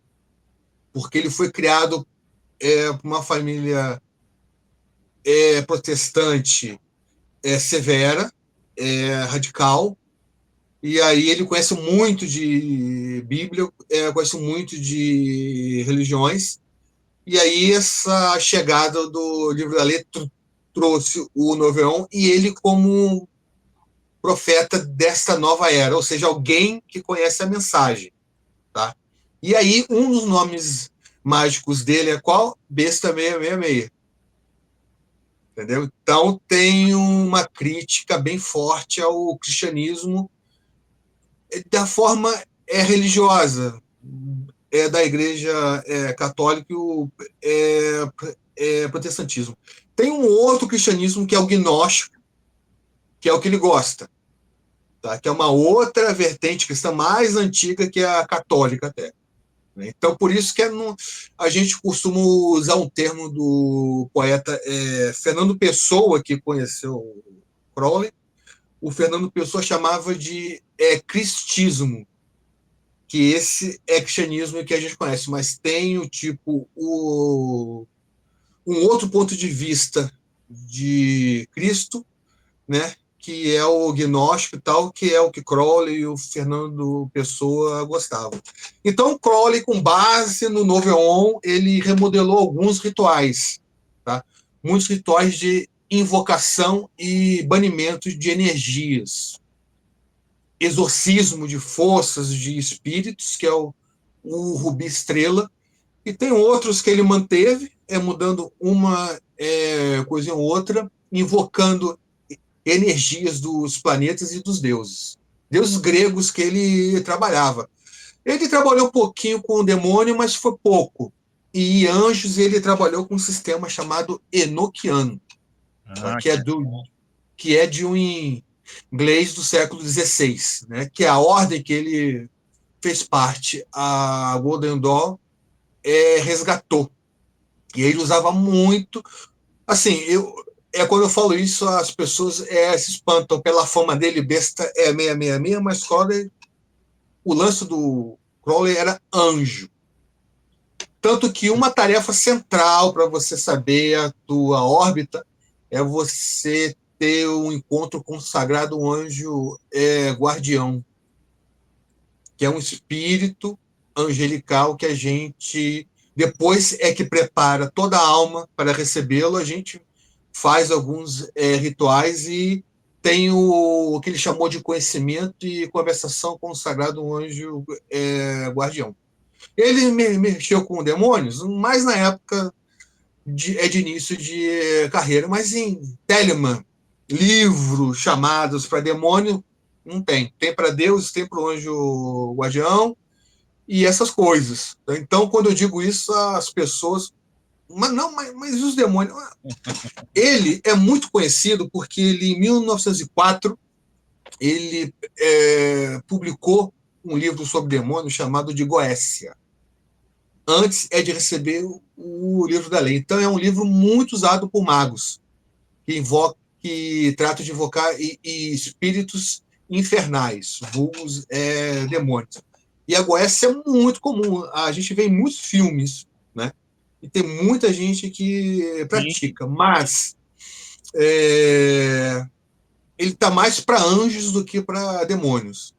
Speaker 3: porque ele foi criado por uma família protestante severa, radical, e aí ele conhece muito de Bíblia, conhece muito de religiões, e aí essa chegada do livro da lei trouxe o Noveon e ele como profeta desta nova era, ou seja, alguém que conhece a mensagem. Tá? E aí um dos nomes mágicos dele é qual? Besta 666. Entendeu? Então tem uma crítica bem forte ao cristianismo da forma religiosa, da igreja católica e o protestantismo. Tem um outro cristianismo que é o gnóstico, que é o que ele gosta, tá? Que é uma outra vertente cristã mais antiga que a católica até. Então, por isso que a gente costuma usar um termo do poeta Fernando Pessoa, que conheceu Crowley. O Fernando Pessoa chamava de cristismo, que esse é cristianismo que a gente conhece, mas tem um outro ponto de vista de Cristo, né, que é o gnóstico e tal, que é o que Crowley e o Fernando Pessoa gostavam. Então, Crowley, com base no Novo Eon, ele remodelou alguns rituais, tá? Muitos rituais de invocação e banimento de energias, exorcismo de forças, de espíritos, que é o Rubi Estrela, e tem outros que ele manteve, mudando uma coisa ou outra, invocando energias dos planetas e dos deuses. Deuses gregos que ele trabalhava. Ele trabalhou um pouquinho com o demônio, mas foi pouco. E anjos ele trabalhou com um sistema chamado Enoquiano, que é de um inglês do século XVI, né? Que é a ordem que ele fez parte, a Golden Dawn, resgatou. E ele usava muito. Assim, quando eu falo isso, as pessoas se espantam pela fama dele, besta 666, mas Crowley, o lance do Crowley era anjo. Tanto que uma tarefa central para você saber a tua órbita é você ter um encontro com o sagrado anjo guardião, que é um espírito angelical que a gente, depois que prepara toda a alma para recebê-lo, a gente faz alguns rituais e tem o que ele chamou de conhecimento e conversação com o sagrado anjo guardião. Ele mexeu com demônios, mais na época de início de carreira, mas em Telemann, livros chamados para demônio, não tem. Tem para Deus, tem para o anjo guardião e essas coisas. Então, quando eu digo isso, as pessoas Mas os demônios... Ele é muito conhecido porque ele, em 1904, ele publicou um livro sobre demônios chamado de Goécia, antes de receber o livro da lei. Então é um livro muito usado por magos, que trata de invocar espíritos infernais, vulgos demônios. E a Goécia é muito comum, a gente vê em muitos filmes, né? E tem muita gente que
Speaker 2: Sim.
Speaker 3: pratica, mas ele está mais para anjos do que para demônios.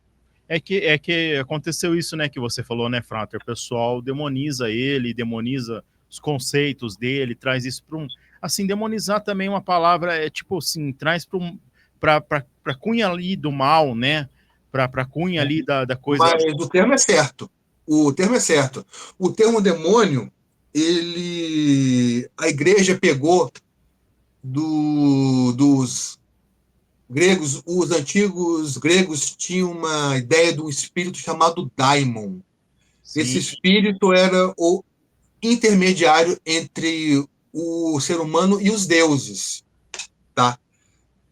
Speaker 2: É que aconteceu isso, né, que você falou, né, Frater? O pessoal demoniza ele, demoniza os conceitos dele, traz isso para um. Assim, demonizar também é uma palavra, é tipo assim, traz para pra cunha ali do mal, né? Pra cunha ali da coisa.
Speaker 3: Mas o termo é certo. O termo é certo. O termo demônio, a igreja pegou dos gregos. Os antigos gregos tinham uma ideia de um espírito chamado daimon. Esse
Speaker 2: Sim,
Speaker 3: espírito era o intermediário entre o ser humano e os deuses, tá?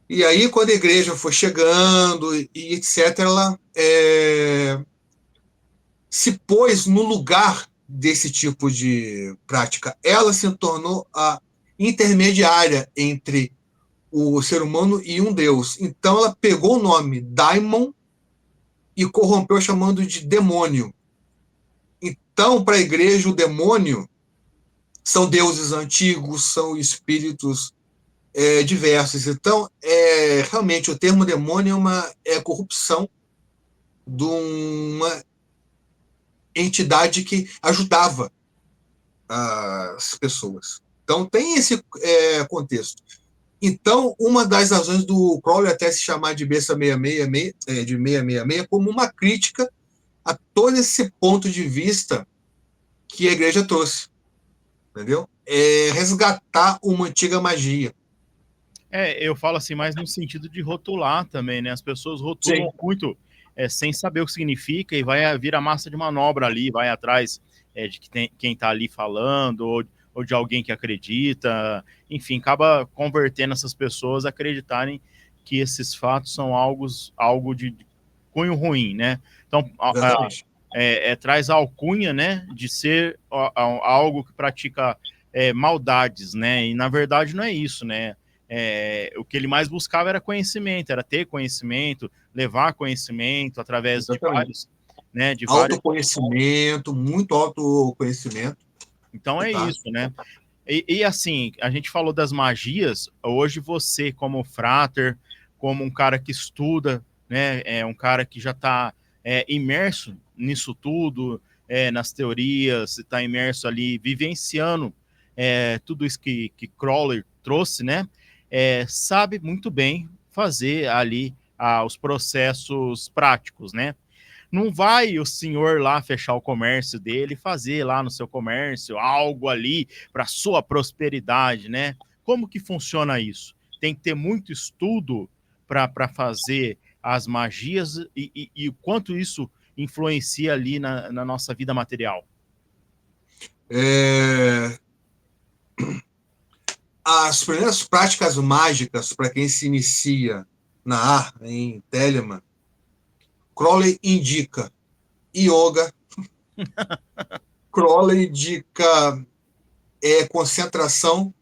Speaker 3: E aí, quando a igreja foi chegando e etc., ela se pôs no lugar desse tipo de prática. Ela se tornou a intermediária entre o ser humano e um deus. Então, ela pegou o nome daimon e corrompeu chamando de demônio. Então, para a igreja, o demônio são deuses antigos, são espíritos diversos. Então, realmente, o termo demônio é corrupção de uma entidade que ajudava as pessoas. Então, tem esse contexto. Então, uma das razões do Crowley até se chamar de besta 666, de 666, como uma crítica a todo esse ponto de vista que a igreja trouxe, entendeu? Resgatar uma antiga magia.
Speaker 2: eu falo assim, mais no sentido de rotular também, né? As pessoas rotulam
Speaker 3: Sim,
Speaker 2: muito sem saber o que significa e vai vir a massa de manobra ali, vai atrás de quem está ali falando ou de alguém que acredita, enfim, acaba convertendo essas pessoas a acreditarem que esses fatos são algo de cunho ruim, né? Então,
Speaker 3: exatamente.
Speaker 2: traz a alcunha, né, de ser algo que pratica maldades, né? E na verdade não é isso, né? O que ele mais buscava era conhecimento, era ter conhecimento, levar conhecimento através de
Speaker 3: Exatamente.
Speaker 2: vários, né? De vários.
Speaker 3: Autoconhecimento, muito autoconhecimento.
Speaker 2: Então é
Speaker 3: Tá?
Speaker 2: isso, né? E assim, a gente falou das magias. Hoje você, como frater, como um cara que estuda, né? Um cara que já está imerso nisso tudo, nas teorias, está imerso ali, vivenciando tudo isso que Crowley trouxe, né? Sabe muito bem fazer ali os processos práticos, né? Não vai o senhor lá fechar o comércio dele, fazer lá no seu comércio algo ali para sua prosperidade, né? Como que funciona isso? Tem que ter muito estudo para fazer as magias e o quanto isso influencia ali na nossa vida material.
Speaker 3: É, as primeiras práticas mágicas para quem se inicia na arte, em Telemann, Crowley indica yoga, Crowley indica concentração,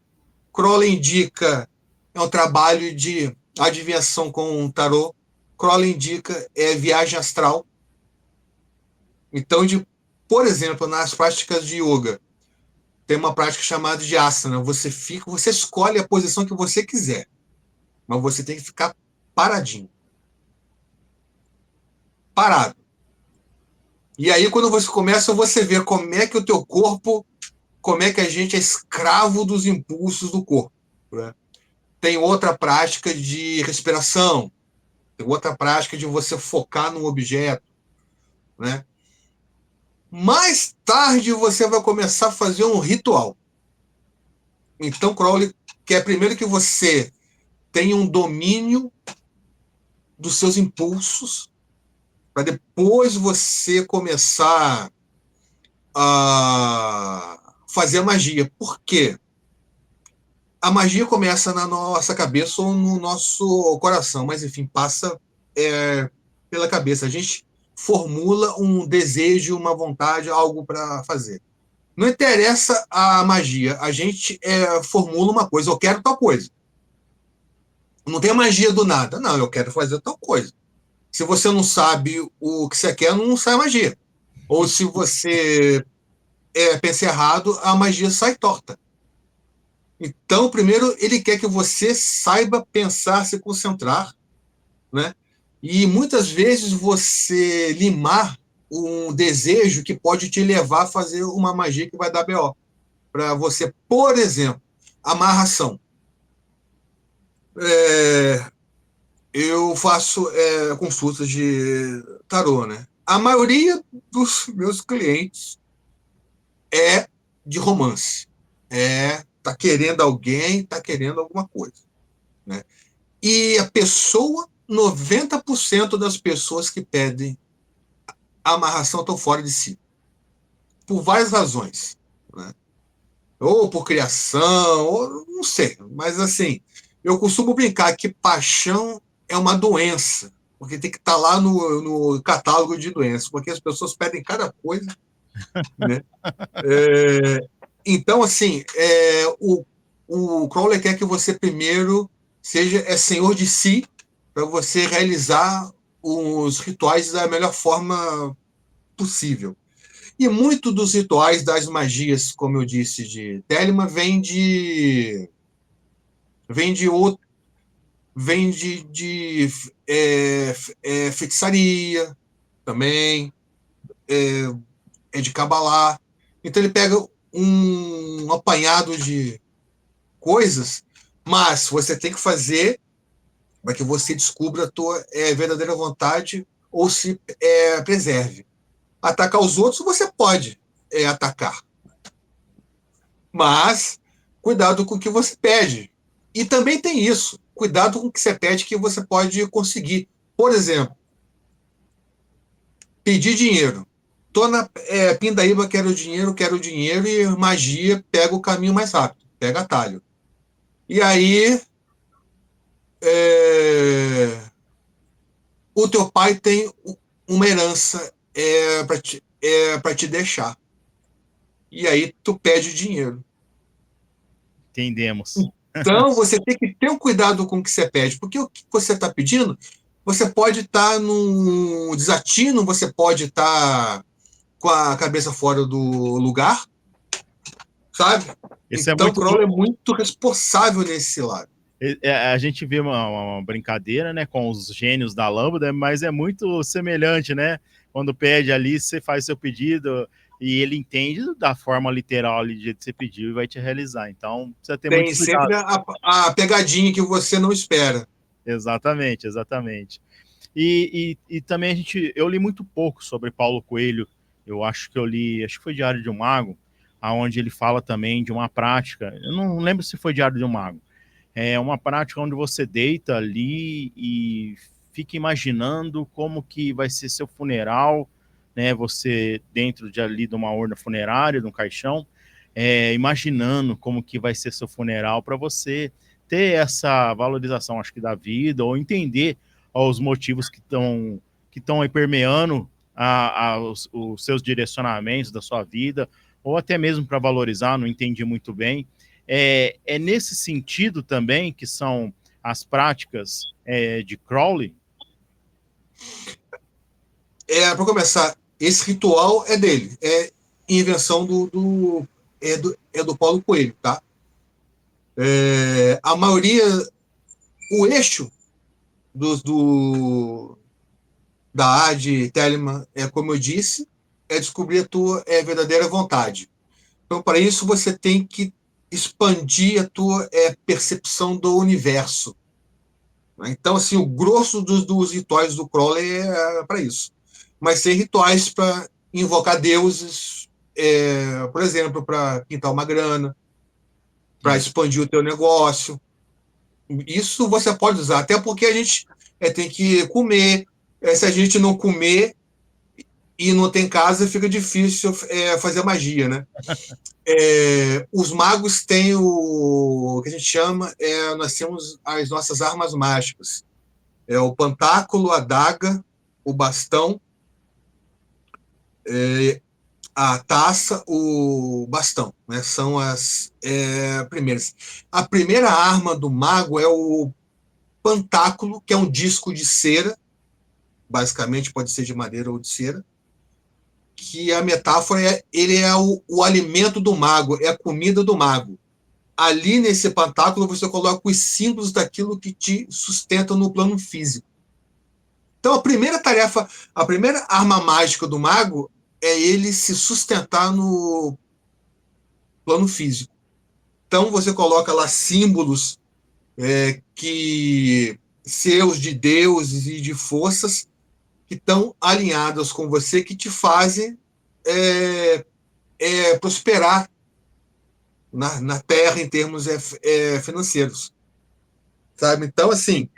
Speaker 3: Crowley indica um trabalho de adivinhação com tarô, Crowley indica viagem astral. Então, por exemplo, nas práticas de yoga, tem uma prática chamada de asana. Você escolhe a posição que você quiser, mas você tem que ficar paradinho. Parado. E aí, quando você começa, você vê como é que o teu corpo, como é que a gente é escravo dos impulsos do corpo. Né? Tem outra prática de respiração, tem outra prática de você focar num objeto. Né? Mais tarde, você vai começar a fazer um ritual. Então, Crowley quer primeiro que você tenha um domínio dos seus impulsos, para depois você começar a fazer a magia. Por quê? A magia começa na nossa cabeça ou no nosso coração, mas enfim, passa pela cabeça. A gente formula um desejo, uma vontade, algo para fazer. Não interessa a magia, a gente formula uma coisa, eu quero tal coisa. Não tem magia do nada, não, eu quero fazer tal coisa. Se você não sabe o que você quer, não sai magia. Ou se você pensa errado, a magia sai torta. Então, primeiro, ele quer que você saiba pensar, se concentrar, né? E muitas vezes você limar um desejo que pode te levar a fazer uma magia que vai dar BO. Para você, por exemplo, amarração. Eu faço consultas de tarô, né? A maioria dos meus clientes é de romance. Tá querendo alguém, tá querendo alguma coisa, né? E a pessoa, 90% das pessoas que pedem amarração estão fora de si, por várias razões, né? Ou por criação, ou não sei, mas assim, eu costumo brincar que paixão é uma doença, porque tem que estar lá no catálogo de doenças, porque as pessoas pedem cada coisa, né? Então, assim, o Crowley quer que você primeiro seja senhor de si, para você realizar os rituais da melhor forma possível. E muito dos rituais das magias, como eu disse, de Telema, vem de feitiçaria também, de Kabbalah. Então ele pega um apanhado de coisas, mas você tem que fazer para que você descubra a tua verdadeira vontade ou se preserve. Atacar os outros você pode atacar, mas cuidado com o que você pede. E também tem isso, cuidado com o que você pede que você pode conseguir. Por exemplo, pedir dinheiro. Tô na pindaíba, quero dinheiro, e magia pega o caminho mais rápido, pega atalho. E aí, o teu pai tem uma herança para te deixar. E aí, tu pede dinheiro.
Speaker 2: Entendemos.
Speaker 3: Então, você tem que ter um cuidado com o que você pede, porque o que você está pedindo, você pode estar num desatino, você pode estar com a cabeça fora do lugar, sabe?
Speaker 2: Isso é
Speaker 3: Então, o
Speaker 2: muito.
Speaker 3: Crowley é muito responsável nesse lado.
Speaker 2: A gente vê uma brincadeira, né, com os gênios da lâmpada, mas é muito semelhante, né? Quando pede ali, você faz seu pedido e ele entende da forma literal ali de jeito que você pediu e vai te realizar. Então, precisa ter muito
Speaker 3: Tem sempre
Speaker 2: cuidado.
Speaker 3: a pegadinha que você não espera.
Speaker 2: Exatamente, exatamente. E também eu li muito pouco sobre Paulo Coelho. Eu acho que foi Diário de um Mago, aonde ele fala também de uma prática. Eu não lembro se foi Diário de um Mago. É uma prática onde você deita ali e fica imaginando como que vai ser seu funeral, né? Você dentro de uma urna funerária, de um caixão, imaginando como que vai ser seu funeral para você ter essa valorização, acho que da vida, ou entender os motivos que estão aí permeando os seus direcionamentos da sua vida, ou até mesmo para valorizar, não entendi muito bem. É nesse sentido também que são as práticas de Crowley?
Speaker 3: Para começar, esse ritual é dele, é invenção do Paulo Coelho, tá? A maioria, o eixo da AD Telemann, como eu disse, é descobrir a tua verdadeira vontade. Então, para isso, você tem que expandir a tua percepção do universo. Então, assim, o grosso dos rituais do Crowley é para isso. Mas tem rituais para invocar deuses, por exemplo, para pintar uma grana, para expandir o teu negócio. Isso você pode usar, até porque a gente tem que comer. Se a gente não comer, e não tem casa, fica difícil fazer magia, né? Os magos têm o que a gente chama, nós temos as nossas armas mágicas. O pantáculo, a adaga, o bastão, a taça, o bastão, né? São as primeiras. A primeira arma do mago é o pantáculo, que é um disco de cera, basicamente pode ser de madeira ou de cera, que a metáfora ele é o alimento do mago, é a comida do mago. Ali nesse pantáculo você coloca os símbolos daquilo que te sustenta no plano físico. Então a primeira tarefa, a primeira arma mágica do mago é ele se sustentar no plano físico. Então você coloca lá símbolos que seus de deuses e de forças que estão alinhadas com você, que te fazem prosperar na Terra em termos financeiros, sabe? Então, assim,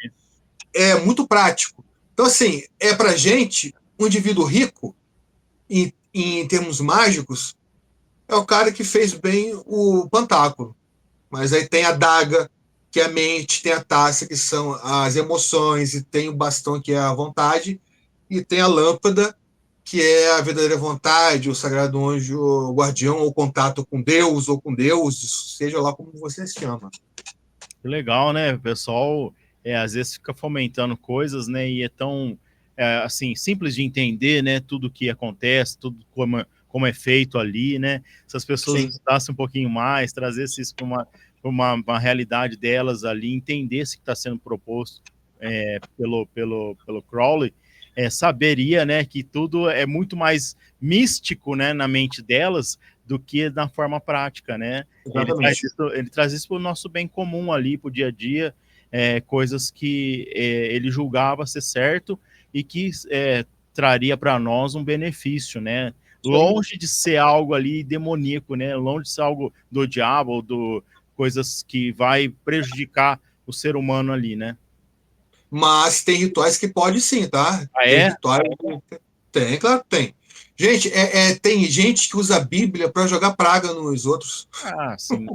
Speaker 3: é muito prático. Então, assim, para gente, um indivíduo rico, em termos mágicos, é o cara que fez bem o pantáculo. Mas aí tem a daga, que é a mente, tem a taça, que são as emoções, e tem o bastão, que é a vontade, e tem a lâmpada, que é a verdadeira vontade, o sagrado anjo guardião, ou contato com Deus, ou com Deus, seja lá como você se chama.
Speaker 2: Que legal, né? O pessoal às vezes fica fomentando coisas, né? E é tão assim, simples de entender, né? Tudo que acontece, tudo como é feito ali, né? Se as pessoas estudassem um pouquinho mais, trazessem isso para uma realidade delas ali, entendesse o que está sendo proposto pelo Crowley, saberia, né, que tudo é muito mais místico, né, na mente delas do que na forma prática, né? Ele traz isso para o nosso bem comum ali, para o dia a dia, coisas que ele julgava ser certo e que traria para nós um benefício, né? Longe de ser algo ali demoníaco, né? Longe de ser algo do diabo ou coisas que vai prejudicar o ser humano ali, né?
Speaker 3: Mas tem rituais que pode sim, tá?
Speaker 2: Ah,
Speaker 3: tem rituais. Tem, claro que tem. Gente, tem gente que usa a Bíblia para jogar praga nos outros.
Speaker 2: Ah, sim.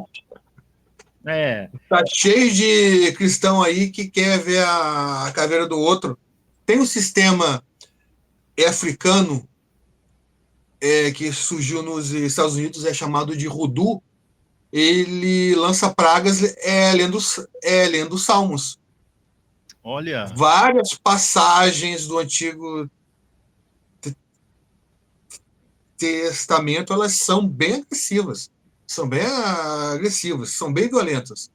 Speaker 3: Tá cheio de cristão aí que quer ver a caveira do outro. Tem um sistema africano que surgiu nos Estados Unidos, é chamado de Rudu. Ele lança pragas lendo salmos.
Speaker 2: Olha.
Speaker 3: Várias passagens do Antigo Testamento, elas são bem agressivas. São bem violentas.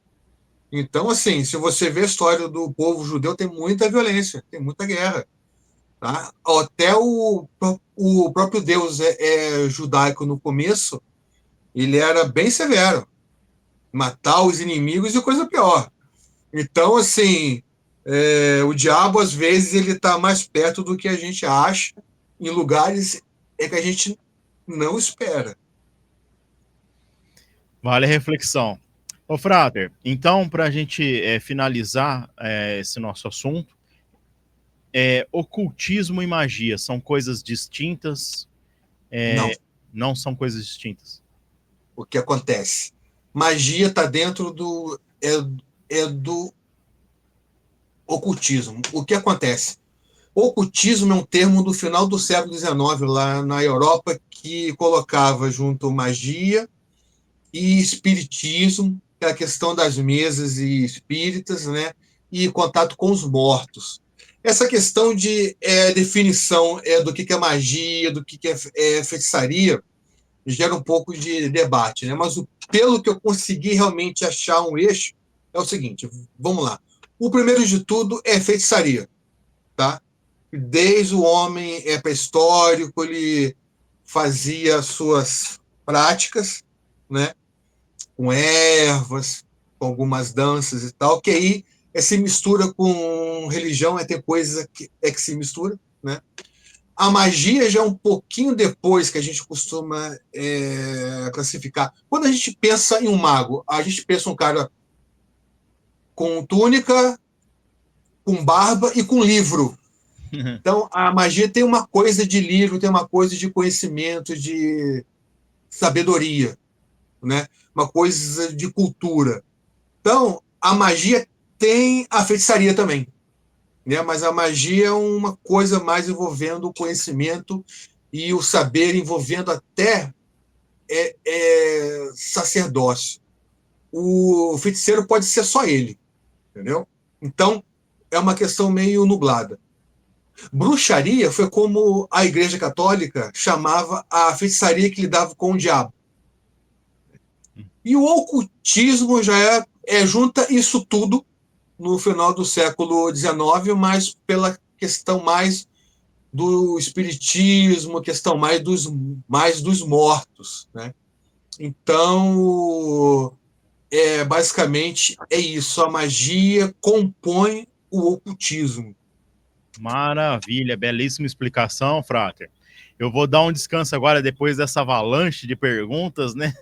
Speaker 3: Então, assim, se você vê a história do povo judeu, tem muita violência, tem muita guerra. Tá? Até o próprio Deus judaico no começo, ele era bem severo. Matar os inimigos e coisa pior. Então, assim, o diabo, às vezes, ele está mais perto do que a gente acha, em lugares que a gente não espera.
Speaker 2: Vale a reflexão. Ô, Frater, então, para a gente finalizar esse nosso assunto, ocultismo e magia são coisas distintas? Não são coisas distintas.
Speaker 3: O que acontece? Magia está dentro do ocultismo. O que acontece? O ocultismo é um termo do final do século XIX, lá na Europa, que colocava junto magia e espiritismo, que é a questão das mesas e espíritas, né? E contato com os mortos. Essa questão de definição do que é magia, do que é feitiçaria, gera um pouco de debate, né? Mas pelo que eu consegui realmente achar um eixo, é o seguinte, vamos lá. O primeiro de tudo é feitiçaria, tá? Desde o homem pré-histórico, ele fazia suas práticas, né? Com ervas, com algumas danças e tal, que aí se mistura com religião, tem coisas que se mistura, né? A magia já é um pouquinho depois que a gente costuma classificar. Quando a gente pensa em um mago, a gente pensa um cara com túnica, com barba e com livro. Então, a magia tem uma coisa de livro, tem uma coisa de conhecimento, de sabedoria, né? Uma coisa de cultura. Então, a magia tem a feitiçaria também, né? Mas a magia é uma coisa mais envolvendo o conhecimento e o saber, envolvendo até sacerdócio. O feiticeiro pode ser só ele, entendeu? Então, é uma questão meio nublada. Bruxaria foi como a Igreja Católica chamava a feitiçaria que lidava com o diabo. E o ocultismo já junta isso tudo no final do século XIX, mas pela questão mais do espiritismo, questão mais dos mortos, né? Então, basicamente é isso. A magia compõe o ocultismo.
Speaker 2: Maravilha, belíssima explicação, Frater. Eu vou dar um descanso agora depois dessa avalanche de perguntas, né?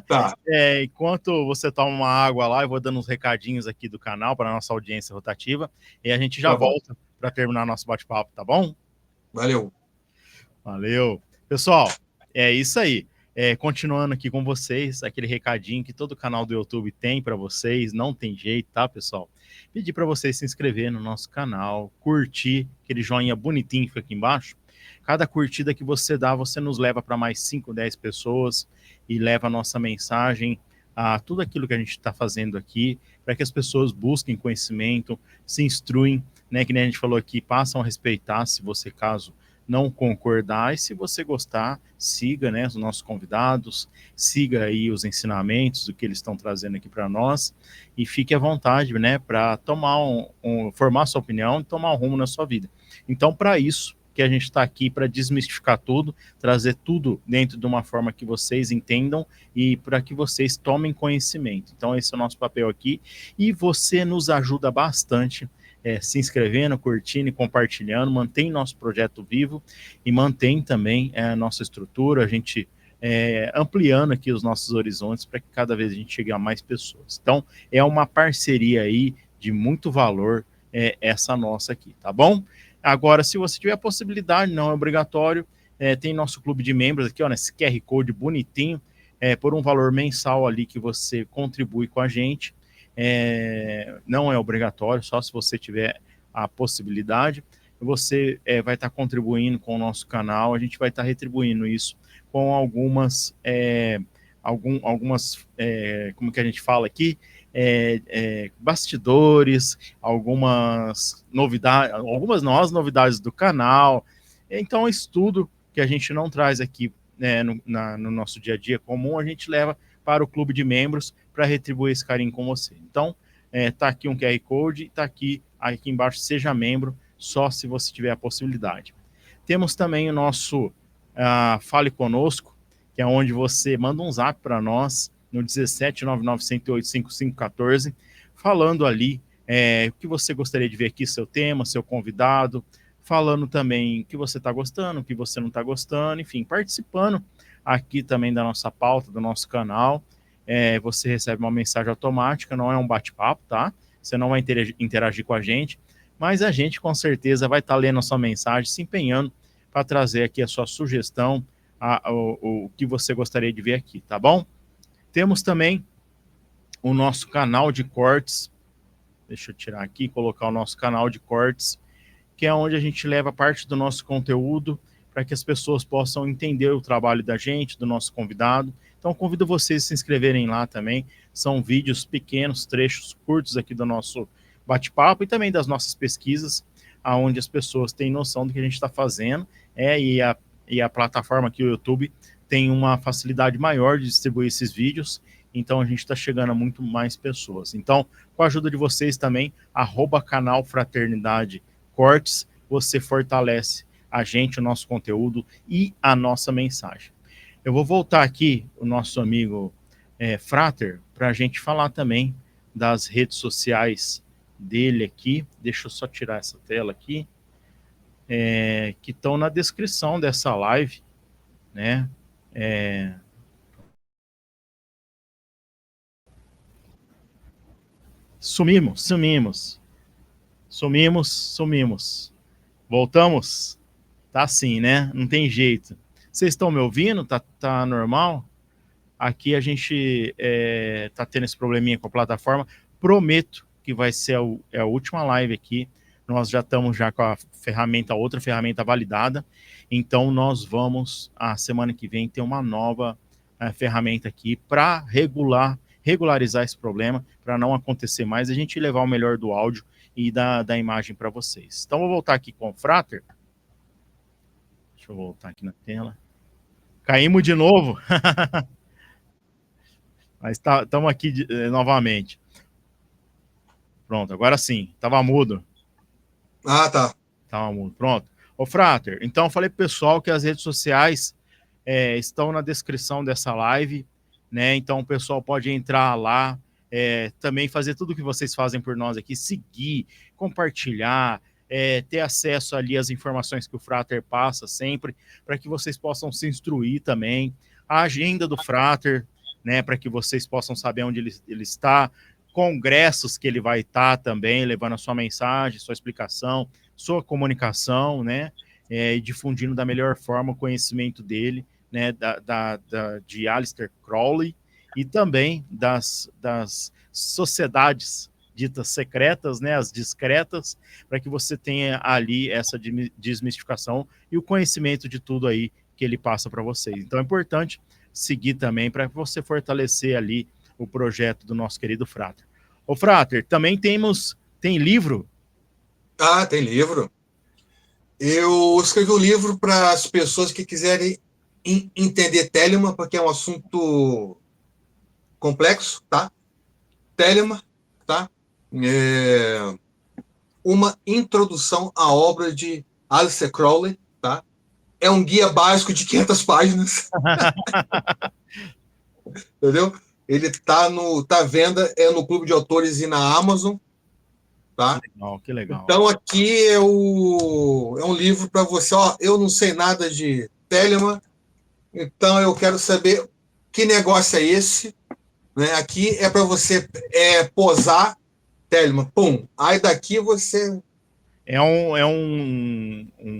Speaker 3: Tá.
Speaker 2: Enquanto você toma uma água lá, eu vou dando uns recadinhos aqui do canal para a nossa audiência rotativa e a gente já
Speaker 3: Tá bom.
Speaker 2: volta para terminar nosso bate-papo, tá bom?
Speaker 3: Valeu.
Speaker 2: Valeu. Pessoal, é isso aí. Continuando aqui com vocês, aquele recadinho que todo canal do YouTube tem para vocês, não tem jeito, tá, pessoal? Pedir para vocês se inscrever no nosso canal, curtir, aquele joinha bonitinho que fica aqui embaixo. Cada curtida que você dá, você nos leva para mais 5, 10 pessoas e leva a nossa mensagem a tudo aquilo que a gente está fazendo aqui, para que as pessoas busquem conhecimento, se instruem, né? Que nem a gente falou aqui, passam a respeitar, se você caso não concordar, e se você gostar, siga, né, os nossos convidados, siga aí os ensinamentos, o que eles estão trazendo aqui para nós, e fique à vontade, né, para formar sua opinião e tomar um rumo na sua vida. Então, para isso que a gente está aqui, para desmistificar tudo, trazer tudo dentro de uma forma que vocês entendam e para que vocês tomem conhecimento. Então, esse é o nosso papel aqui, e você nos ajuda bastante se inscrevendo, curtindo e compartilhando, mantém nosso projeto vivo e mantém também a nossa estrutura, a gente ampliando aqui os nossos horizontes para que cada vez a gente chegue a mais pessoas. Então, é uma parceria aí de muito valor essa nossa aqui, tá bom? Agora, se você tiver a possibilidade, não é obrigatório, tem nosso clube de membros aqui, ó, nesse QR Code bonitinho, por um valor mensal ali que você contribui com a gente. Não é obrigatório, só se você tiver a possibilidade. Você vai estar contribuindo com o nosso canal, a gente vai estar retribuindo isso com algumas, como que a gente fala aqui, bastidores, algumas novidades, novidades do canal. Então, estudo que a gente não traz aqui no nosso dia a dia comum, a gente leva para o clube de membros para retribuir esse carinho com você. Então, tá aqui um QR Code, tá aqui embaixo, seja membro, só se você tiver a possibilidade. Temos também o nosso Fale Conosco, que é onde você manda um zap para nós, no 17991085514, falando ali o que você gostaria de ver aqui, seu tema, seu convidado, falando também o que você está gostando, o que você não está gostando, enfim, participando aqui também da nossa pauta, do nosso canal. Você recebe uma mensagem automática, não é um bate-papo, tá? Você não vai interagir com a gente, mas a gente com certeza vai estar lendo a sua mensagem, se empenhando para trazer aqui a sua sugestão, o que você gostaria de ver aqui, tá bom? Temos também o nosso canal de cortes, deixa eu tirar aqui e colocar o nosso canal de cortes, que é onde a gente leva parte do nosso conteúdo para que as pessoas possam entender o trabalho da gente, do nosso convidado. Então, convido vocês a se inscreverem lá também. São vídeos pequenos, trechos curtos aqui do nosso bate-papo e também das nossas pesquisas, onde as pessoas têm noção do que a gente está fazendo, e a plataforma aqui, o YouTube, tem uma facilidade maior de distribuir esses vídeos, então a gente está chegando a muito mais pessoas. Então, com a ajuda de vocês também, @canal Fraternidade Cortes, você fortalece a gente, o nosso conteúdo e a nossa mensagem. Eu vou voltar aqui, o nosso amigo Frater, para a gente falar também das redes sociais dele aqui. Deixa eu só tirar essa tela aqui, que estão na descrição dessa live, né? Sumimos. Voltamos? Tá assim, né? Não tem jeito. Vocês estão me ouvindo? Tá normal? Aqui a gente tá tendo esse probleminha com a plataforma. Prometo que vai ser a última live aqui. Nós já estamos já com a outra ferramenta validada. Então nós vamos, a semana que vem, ter uma nova ferramenta aqui para regularizar esse problema, para não acontecer mais, a gente levar o melhor do áudio e da imagem para vocês. Então vou voltar aqui com o Frater. Deixa eu voltar aqui na tela. Caímos de novo. Mas estamos aqui novamente. Pronto, agora sim. Tava mudo.
Speaker 3: Ah, tá.
Speaker 2: Tava mudo. Pronto. Ô, Frater, então eu falei pro pessoal que as redes sociais estão na descrição dessa live, né? Então o pessoal pode entrar lá, também fazer tudo o que vocês fazem por nós aqui, seguir, compartilhar, ter acesso ali às informações que o Frater passa sempre, para que vocês possam se instruir também. A agenda do Frater, né? Para que vocês possam saber onde ele está, congressos que ele vai estar também, levando a sua mensagem, sua explicação, sua comunicação, né? E difundindo da melhor forma o conhecimento dele, né? De Aleister Crowley e também das sociedades ditas secretas, né, as discretas, para que você tenha ali essa desmistificação e o conhecimento de tudo aí que ele passa para vocês. Então é importante seguir também para você fortalecer ali o projeto do nosso querido Frater. Ô Frater, também tem livro?
Speaker 3: Ah, tem livro. Eu escrevi um livro para as pessoas que quiserem entender Telemann, porque é um assunto complexo, tá? Telemann, tá? Uma introdução à obra de Aleister Crowley, tá? É um guia básico de 500 páginas. Entendeu? Ele tá à venda, no Clube de Autores e na Amazon, tá?
Speaker 2: Que legal.
Speaker 3: Então aqui é um livro para você, eu não sei nada de Telemann, então eu quero saber que negócio é esse, né? Aqui é para você posar Telemann, pum. Aí daqui você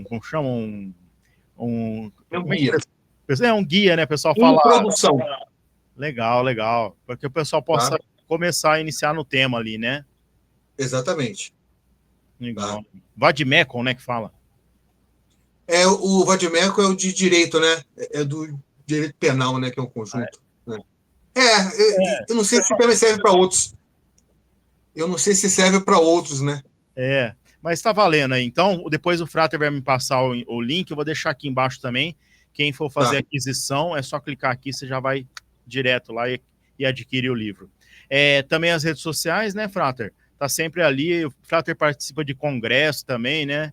Speaker 2: como chama?
Speaker 3: é um guia.
Speaker 2: É um guia, né? O pessoal fala.
Speaker 3: Introdução.
Speaker 2: Legal. Para que o pessoal possa começar a iniciar no tema ali, né?
Speaker 3: Exatamente.
Speaker 2: Legal. Tá. Vademecum, né, que fala?
Speaker 3: O Vademecum é o de direito, né? É do direito penal, né? Que é um conjunto. Né? Eu não sei se também serve para outros. Eu não sei se serve para outros, né?
Speaker 2: Mas está valendo aí. Então, depois o Frater vai me passar o link, eu vou deixar aqui embaixo também. Quem for fazer aquisição, é só clicar aqui, você já vai direto lá e adquirir o livro. Também as redes sociais, né, Frater? Tá sempre ali. O Frater participa de congresso também, né?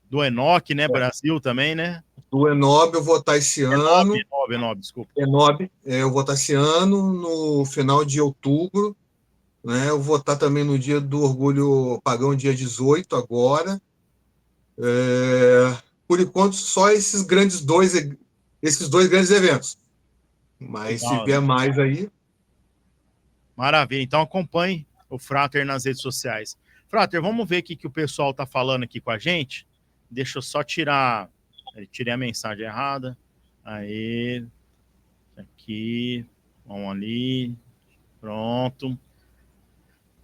Speaker 2: Do Enoch, né? Brasil também, né?
Speaker 3: Do Enob eu vou estar esse ano.
Speaker 2: Enob, desculpa.
Speaker 3: Enob, eu vou estar esse ano, no final de outubro. Né? Eu vou estar também no dia do Orgulho Pagão, dia 18 agora. Por enquanto, só esses dois grandes eventos. Mas se tiver mais aí...
Speaker 2: Maravilha. Então acompanhe o Frater nas redes sociais. Frater, vamos ver o que o pessoal está falando aqui com a gente. Deixa eu só tirar... Tirei a mensagem errada. Aí. Aqui. Vamos ali. Pronto.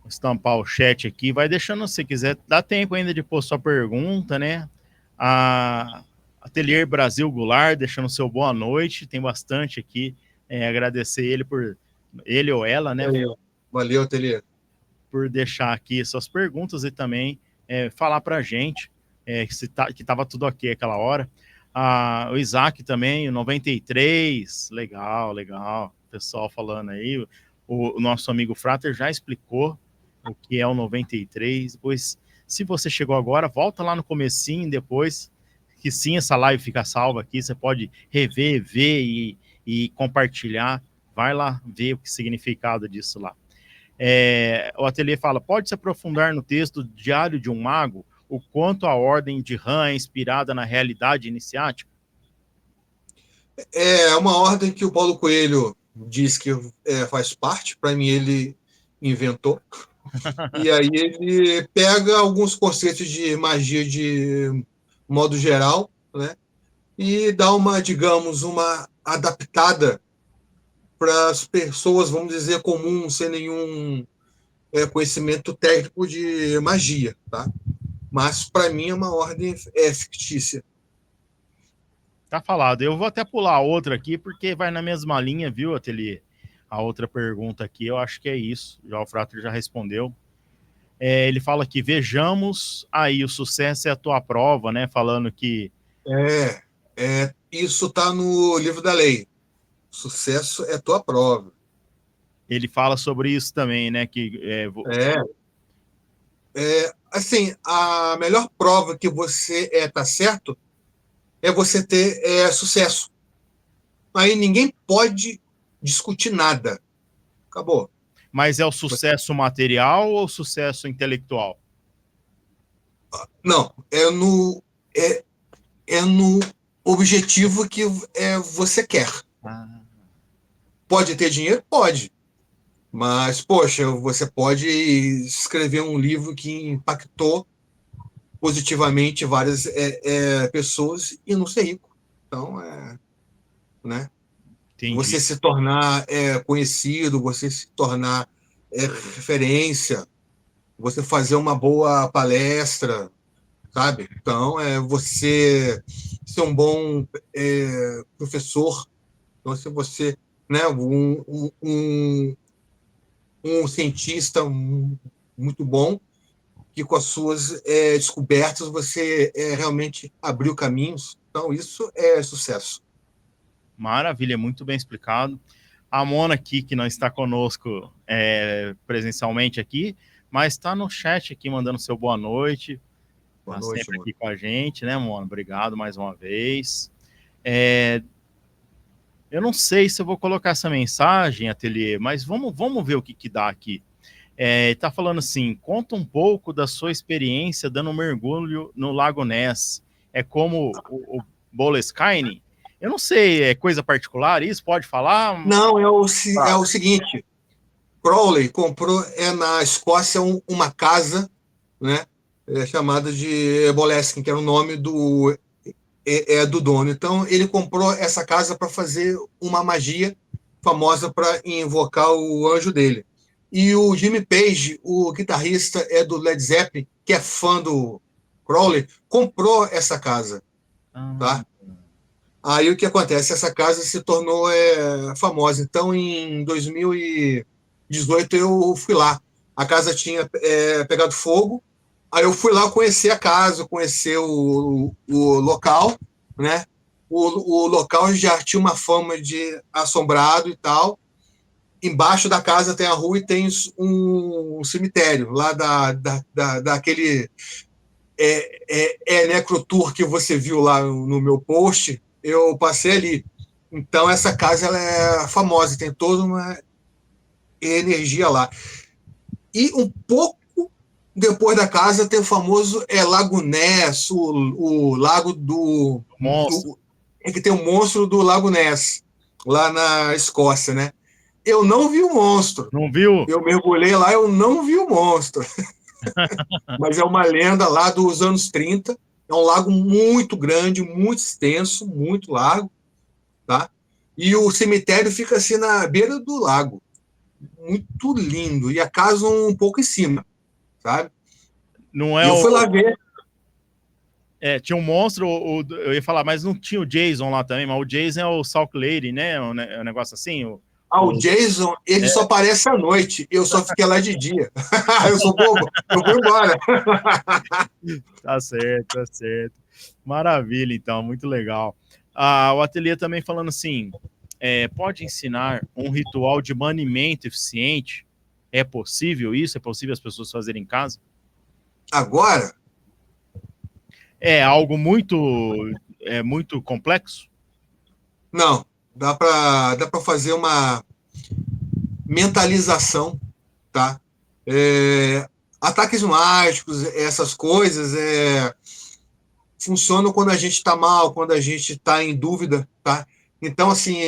Speaker 2: Vou estampar o chat aqui. Vai deixando, se quiser. Dá tempo ainda de pôr sua pergunta, né? A Atelier Brasil Goulart, deixando seu boa noite. Tem bastante aqui. Agradecer ele ou ela, né?
Speaker 3: Valeu, Atelier.
Speaker 2: Por deixar aqui suas perguntas e também falar pra gente que estava tudo ok aquela hora. O Isaac também, o 93, legal. O pessoal falando aí. O nosso amigo Frater já explicou o que é o 93. Depois, se você chegou agora, volta lá no comecinho depois, que sim, essa live fica salva aqui. Você pode rever, ver e compartilhar. Vai lá ver o significado disso lá. O Atelier fala, pode se aprofundar no texto Diário de um Mago, o quanto a ordem de Han é inspirada na realidade iniciática?
Speaker 3: É uma ordem que o Paulo Coelho diz que faz parte, para mim ele inventou. E aí ele pega alguns conceitos de magia de modo geral, né? E dar uma, digamos, uma adaptada para as pessoas, vamos dizer, comuns, sem nenhum conhecimento técnico de magia, tá? Mas para mim é uma ordem fictícia.
Speaker 2: Tá falado. Eu vou até pular a outra aqui, porque vai na mesma linha, viu, Ateliê? A outra pergunta aqui, eu acho que é isso. Já o Frater já respondeu. Ele fala que vejamos aí, o sucesso é a tua prova, né? Falando que
Speaker 3: Isso está no livro da lei. Sucesso é tua prova.
Speaker 2: ele fala sobre isso também, né? Que
Speaker 3: Assim, a melhor prova que você tá certo é você ter sucesso. Aí ninguém pode discutir nada. Acabou.
Speaker 2: Mas é o sucesso material ou o sucesso intelectual?
Speaker 3: Não, é, é no objetivo que você quer.
Speaker 2: Ah.
Speaker 3: Pode ter dinheiro? Pode. Mas, poxa, você pode escrever um livro que impactou positivamente várias pessoas e não ser rico. Então, né?
Speaker 2: Entendi.
Speaker 3: Você se tornar conhecido, você se tornar referência, você fazer uma boa palestra, sabe? Então, você ser um bom professor, então, se você, né, um cientista muito bom, que com as suas descobertas você realmente abriu caminhos. Então, isso é sucesso.
Speaker 2: Maravilha, muito bem explicado. A Mona aqui, que não está conosco presencialmente aqui, mas está no chat aqui, mandando seu boa noite.
Speaker 3: Boa
Speaker 2: Está
Speaker 3: noite,
Speaker 2: sempre
Speaker 3: amor.
Speaker 2: aqui com a gente, né, Mona? Obrigado mais uma vez. Eu não sei se eu vou colocar essa mensagem, Ateliê, mas vamos ver o que dá aqui. Tá falando assim, conta um pouco da sua experiência dando um mergulho no Lago Ness. É como o Boleskine? Eu não sei, é coisa particular isso? Pode falar?
Speaker 3: Não, é o seguinte, Crowley comprou na Escócia uma casa, né, chamada de Boleskine, que era o nome do dono. Então, ele comprou essa casa para fazer uma magia famosa para invocar o anjo dele. E o Jimmy Page, o guitarrista do Led Zeppelin, que é fã do Crowley, comprou essa casa, tá? Aí o que acontece? Essa casa se tornou famosa. Então, em 2018, eu fui lá. A casa tinha pegado fogo. Aí eu fui lá conhecer a casa, conhecer o local, né? O local já tinha uma fama de assombrado e tal. Embaixo da casa tem a rua e tem um cemitério lá daquele necrotour que você viu lá no meu post. Eu passei ali. Então essa casa ela é famosa, tem toda uma energia lá. E um pouco depois da casa tem o famoso Lago Ness, o lago
Speaker 2: Monstro.
Speaker 3: que tem o monstro do Lago Ness, lá na Escócia, né? Eu não vi o monstro.
Speaker 2: Não viu?
Speaker 3: Eu mergulhei lá, eu não vi o monstro. Mas é uma lenda lá dos anos 30. É um lago muito grande, muito extenso, muito largo, tá? E o cemitério fica assim na beira do lago. Muito lindo. E a casa um pouco em cima, sabe?
Speaker 2: Não
Speaker 3: E
Speaker 2: é
Speaker 3: eu fui
Speaker 2: o.
Speaker 3: lá ver.
Speaker 2: Tinha um monstro, eu ia falar, mas não tinha o Jason lá também, mas o Jason é o Salt Lady, né? É um negócio assim.
Speaker 3: O Jason, ele só aparece à noite. Eu só fiquei lá de dia. Eu sou bobo. Eu vou embora.
Speaker 2: Tá certo, tá certo. Maravilha, então, muito legal. O ateliê também falando assim: pode ensinar um ritual de banimento eficiente? É possível isso? É possível as pessoas fazerem em casa?
Speaker 3: Agora,
Speaker 2: É algo muito complexo?
Speaker 3: não. Dá para fazer uma mentalização, tá? Ataques mágicos, essas coisas, funcionam quando a gente está mal, quando a gente está em dúvida, tá? Então, assim,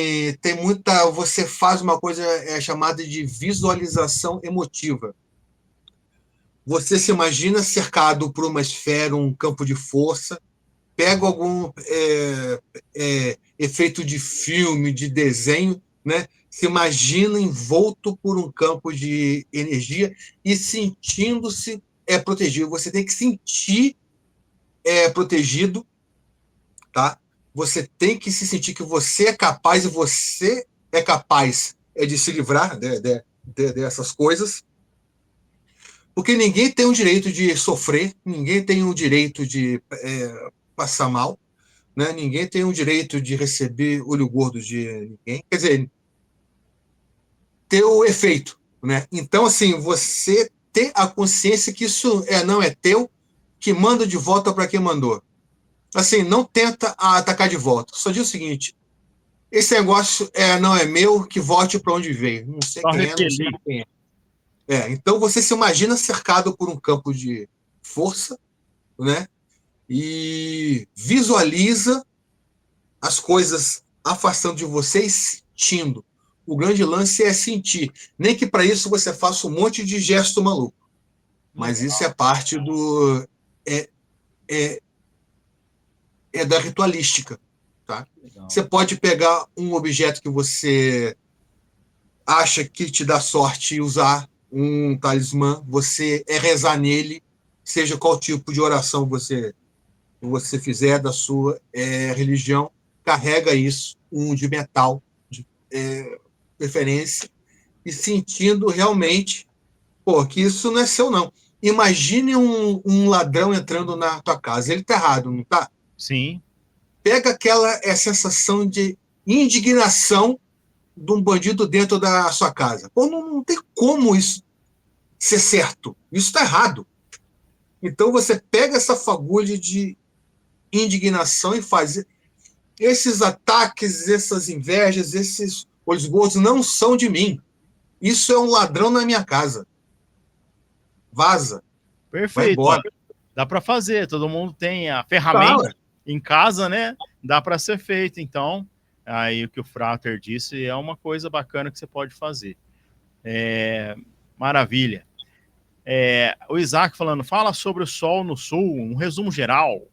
Speaker 3: tem muita. Você faz uma coisa chamada de visualização emotiva. Você se imagina cercado por uma esfera, um campo de força, pega algum efeito de filme, de desenho, né? Se imagina envolto por um campo de energia e sentindo-se protegido. Você tem que sentir protegido, tá? Você tem que se sentir que você é capaz e você é capaz de se livrar dessas coisas, porque ninguém tem o direito de sofrer, ninguém tem o direito de passar mal, né? Ninguém tem o direito de receber olho gordo de ninguém. Quer dizer, ter o efeito, né? Então, assim, você ter a consciência que isso não é teu, que manda de volta para quem mandou. Assim, não tenta atacar de volta. Só diz o seguinte: esse negócio não é meu, que volte para onde veio. Não sei
Speaker 2: Só
Speaker 3: quem é, não sei
Speaker 2: repelir.
Speaker 3: quem é. Então você se imagina cercado por um campo de força, né? E visualiza as coisas afastando de você e sentindo. O grande lance é sentir. Nem que para isso você faça um monte de gesto maluco. Mas isso é parte do da ritualística, tá?
Speaker 2: Legal.
Speaker 3: Você pode pegar um objeto que você acha que te dá sorte e usar um talismã, você rezar nele, seja qual tipo de oração você fizer da sua religião, carrega isso, um de metal, de preferência, e sentindo realmente, que isso não é seu, não. Imagine um ladrão entrando na tua casa. Ele está errado, não está?
Speaker 2: Sim.
Speaker 3: Pega aquela sensação de indignação de um bandido dentro da sua casa. Pô, não tem como isso ser certo. Isso está errado. Então você pega essa fagulha de indignação e faz. Esses ataques, essas invejas, esses olhos gordos não são de mim. Isso é um ladrão na minha casa. Vaza. Vai
Speaker 2: Perfeito.
Speaker 3: embora.
Speaker 2: Dá para fazer. Todo mundo tem a
Speaker 3: Tá,
Speaker 2: ferramenta em casa, né? Dá para ser feito. Então, aí o que o Frater disse é uma coisa bacana que você pode fazer. Maravilha. O Isaac falando, fala sobre o Sol no Sul, um resumo geral.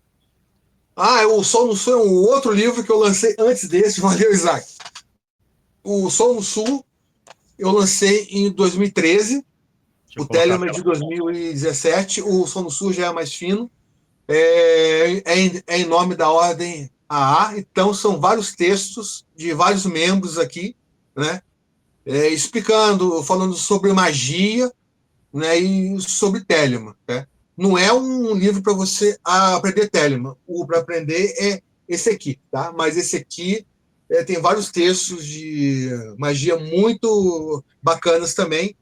Speaker 3: O Sol no Sul é um outro livro que eu lancei antes desse. Valeu, Isaac. O Sol no Sul eu lancei em 2013. O Telemann é de 2017. O Sol no Sul já é mais fino. Em nome da Ordem AA. Então, são vários textos de vários membros aqui, né? Explicando, falando sobre magia, né, e sobre Telemann. Né? Não é um livro para você aprender Telemann. O para aprender é esse aqui, tá? Mas esse aqui tem vários textos de magia muito bacanas também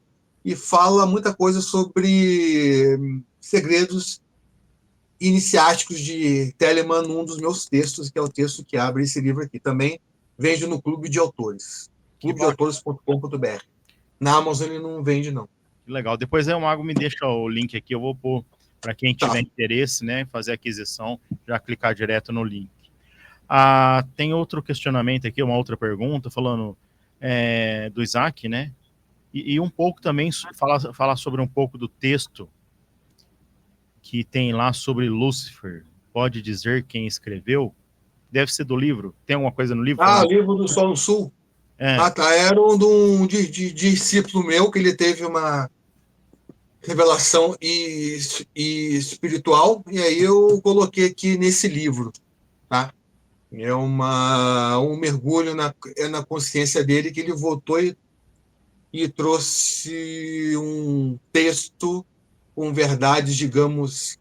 Speaker 3: e fala muita coisa sobre segredos iniciáticos de Telemann num dos meus textos, que é o texto que abre esse livro aqui. Também vende no Clube de Autores, clubedeautores.com.br. Na Amazon ele não vende, não.
Speaker 2: Que legal. Depois aí o Mago me deixa o link aqui, eu vou pôr para quem tiver interesse, né, fazer a aquisição, já clicar direto no link. Tem outro questionamento aqui, uma outra pergunta, falando do Isaac, né, e um pouco também falar sobre um pouco do texto que tem lá sobre Lúcifer. Pode dizer quem escreveu? Deve ser do livro. Tem alguma coisa no livro?
Speaker 3: O livro do Sol no Sul? Tá. Era um discípulo meu, que ele teve uma revelação espiritual, e aí eu coloquei aqui nesse livro, tá? É um mergulho na consciência dele, que ele voltou e trouxe um texto com verdades, digamos,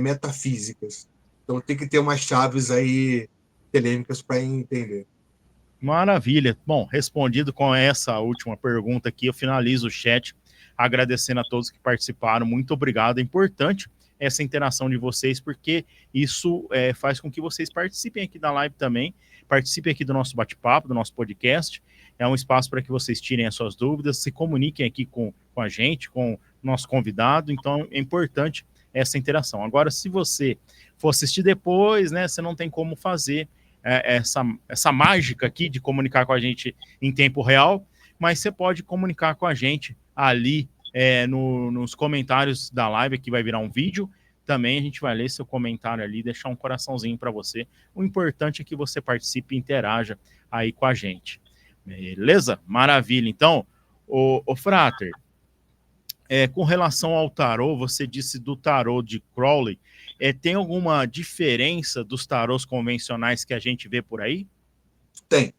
Speaker 3: metafísicas. Então tem que ter umas chaves aí telêmicas para entender.
Speaker 2: Maravilha. Bom, respondido com essa última pergunta aqui, eu finalizo o chat agradecendo a todos que participaram. Muito obrigado. É importante essa interação de vocês, porque isso faz com que vocês participem aqui da live também, participem aqui do nosso bate-papo, do nosso podcast. É um espaço para que vocês tirem as suas dúvidas, se comuniquem aqui com a gente, com o nosso convidado. Então, é importante essa interação. Agora, se você for assistir depois, né, você não tem como fazer essa mágica aqui de comunicar com a gente em tempo real, mas você pode comunicar com a gente ali nos comentários da live, que vai virar um vídeo, também a gente vai ler seu comentário ali, deixar um coraçãozinho para você. O importante é que você participe e interaja aí com a gente. Beleza? Maravilha. Então, o Frater, com relação ao tarô, você disse do tarô de Crowley, tem alguma diferença dos tarôs convencionais que a gente vê por aí?
Speaker 3: Tem.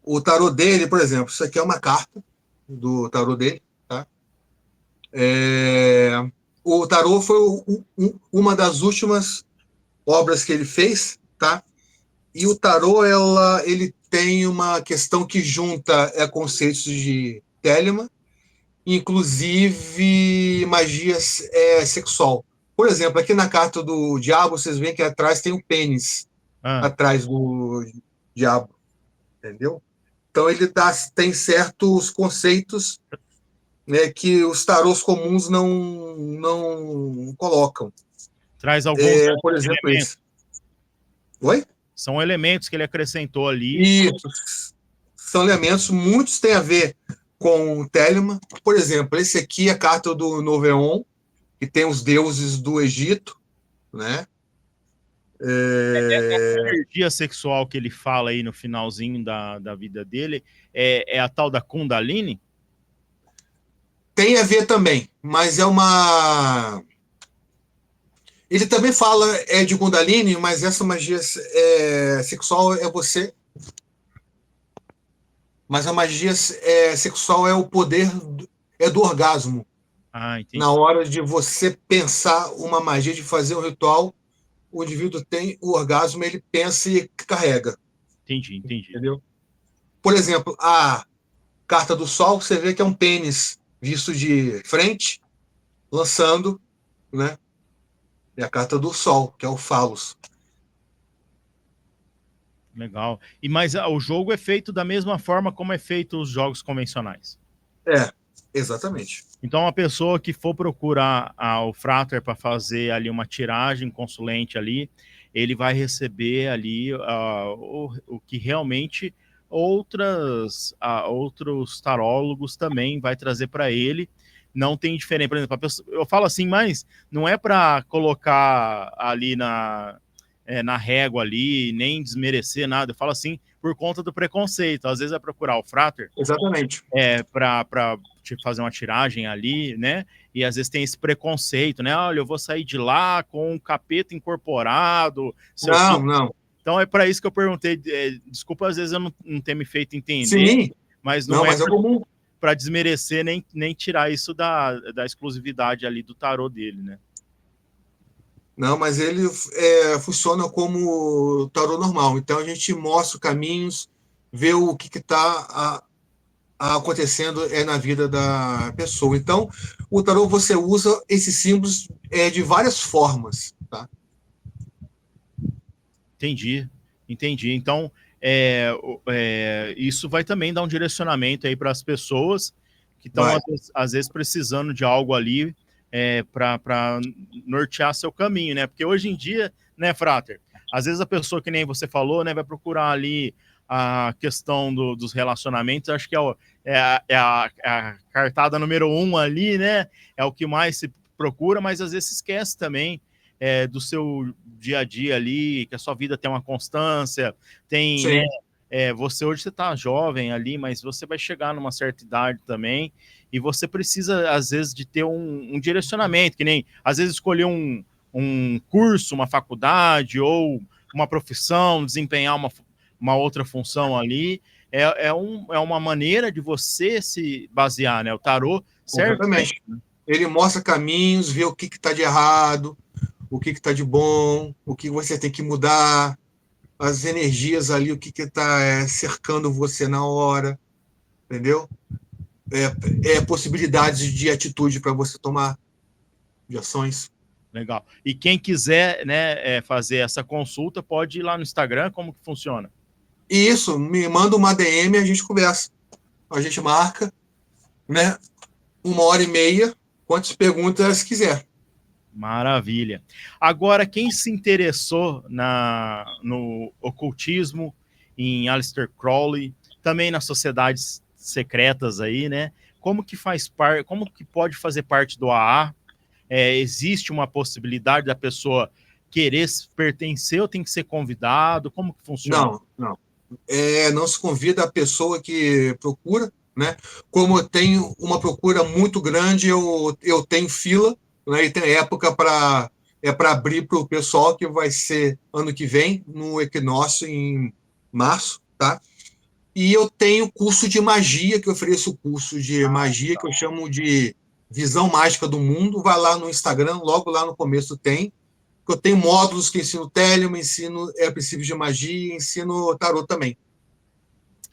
Speaker 3: O tarô dele, por exemplo, isso aqui é uma carta do tarô dele, tá? O tarô foi uma das últimas obras que ele fez, tá? E o tarô, ele tem uma questão que junta conceitos de Telemann, inclusive magia sexual. Por exemplo, aqui na carta do diabo, vocês veem que atrás tem um pênis, atrás do diabo, entendeu? Então ele tem certos conceitos, né, que os tarôs comuns não colocam.
Speaker 2: Traz alguns
Speaker 3: por exemplo,
Speaker 2: elementos.
Speaker 3: esse. Oi?
Speaker 2: São elementos que ele acrescentou ali.
Speaker 3: Isso. São elementos, muitos têm a ver com o Telemann. Por exemplo, esse aqui é a carta do Nouveau, que tem os deuses do Egito, né?
Speaker 2: Essa energia sexual que ele fala aí no finalzinho da vida dele é a tal da Kundalini?
Speaker 3: Tem a ver também, mas é uma... Ele também fala de Kundalini, mas essa magia sexual é você... Mas a magia sexual é o poder do orgasmo.
Speaker 2: Entendi.
Speaker 3: Na hora de você pensar uma magia, de fazer um ritual, o indivíduo tem o orgasmo, ele pensa e carrega.
Speaker 2: Entendi.
Speaker 3: Entendeu? Por exemplo, a carta do Sol, você vê que é um pênis visto de frente, lançando, né? É a carta do Sol, que é o Falos.
Speaker 2: Legal. Mas o jogo é feito da mesma forma como é feito os jogos convencionais.
Speaker 3: Exatamente.
Speaker 2: Então, a pessoa que for procurar o Frater para fazer ali uma tiragem consulente ali, ele vai receber ali o que realmente outros tarólogos também vai trazer para ele. Não tem diferença. Por exemplo, eu falo assim, mas não é para colocar ali na régua ali, nem desmerecer nada. Eu falo assim por conta do preconceito. Às vezes é procurar o Frater.
Speaker 3: Exatamente.
Speaker 2: Para fazer uma tiragem ali, né? E às vezes tem esse preconceito, né? Olha, eu vou sair de lá com um capeta incorporado.
Speaker 3: Não.
Speaker 2: Então é para isso que eu perguntei. Desculpa, às vezes eu não ter me feito entender.
Speaker 3: Sim.
Speaker 2: Mas
Speaker 3: não é comum.
Speaker 2: Para desmerecer nem tirar isso da exclusividade ali do tarô dele, né?
Speaker 3: Não, mas ele funciona como tarô normal. Então a gente mostra caminhos, vê o que está acontecendo na vida da pessoa. Então, o tarô, você usa esses símbolos de várias formas, tá?
Speaker 2: Entendi. Então, isso vai também dar um direcionamento aí para as pessoas que estão, às vezes, precisando de algo ali para nortear seu caminho, né? Porque hoje em dia, né, Frater, às vezes a pessoa, que nem você falou, né, vai procurar ali a questão dos relacionamentos, acho que é a cartada número 1 ali, né? É o que mais se procura, mas às vezes se esquece também do seu dia a dia ali, que a sua vida tem uma constância, tem, né? Você hoje você está jovem ali, mas você vai chegar numa certa idade também, e você precisa, às vezes, de ter um direcionamento, que nem, às vezes, escolher um curso, uma faculdade, ou uma profissão, desempenhar uma outra função ali, é uma maneira de você se basear, né? O tarô serve.
Speaker 3: Exatamente. Ele mostra caminhos, vê o que está de errado, o que está de bom, o que você tem que mudar, as energias ali, o que está cercando você na hora, entendeu? Possibilidades de atitude para você tomar, de ações.
Speaker 2: Legal. E quem quiser, né, fazer essa consulta, pode ir lá no Instagram, como que funciona?
Speaker 3: Isso, me manda uma DM, a gente conversa. A gente marca, né? 1h30, quantas perguntas quiser.
Speaker 2: Maravilha. Agora, quem se interessou no ocultismo, em Aleister Crowley, também nas sociedades secretas aí, né? Como que faz parte, como que pode fazer parte do AA? existe uma possibilidade da pessoa querer pertencer ou tem que ser convidado? Como que funciona?
Speaker 3: Não, não. Não se convida a pessoa que procura, né? Como eu tenho uma procura muito grande, eu tenho fila, né? E tem época para abrir para o pessoal, que vai ser ano que vem, no equinócio, em março, tá? E eu tenho curso de magia, que eu ofereço curso de magia, que eu chamo de Visão Mágica do Mundo. Vai lá no Instagram, logo lá no começo tem. Eu tenho módulos que ensino Telemann, ensino princípios de magia, ensino tarô também.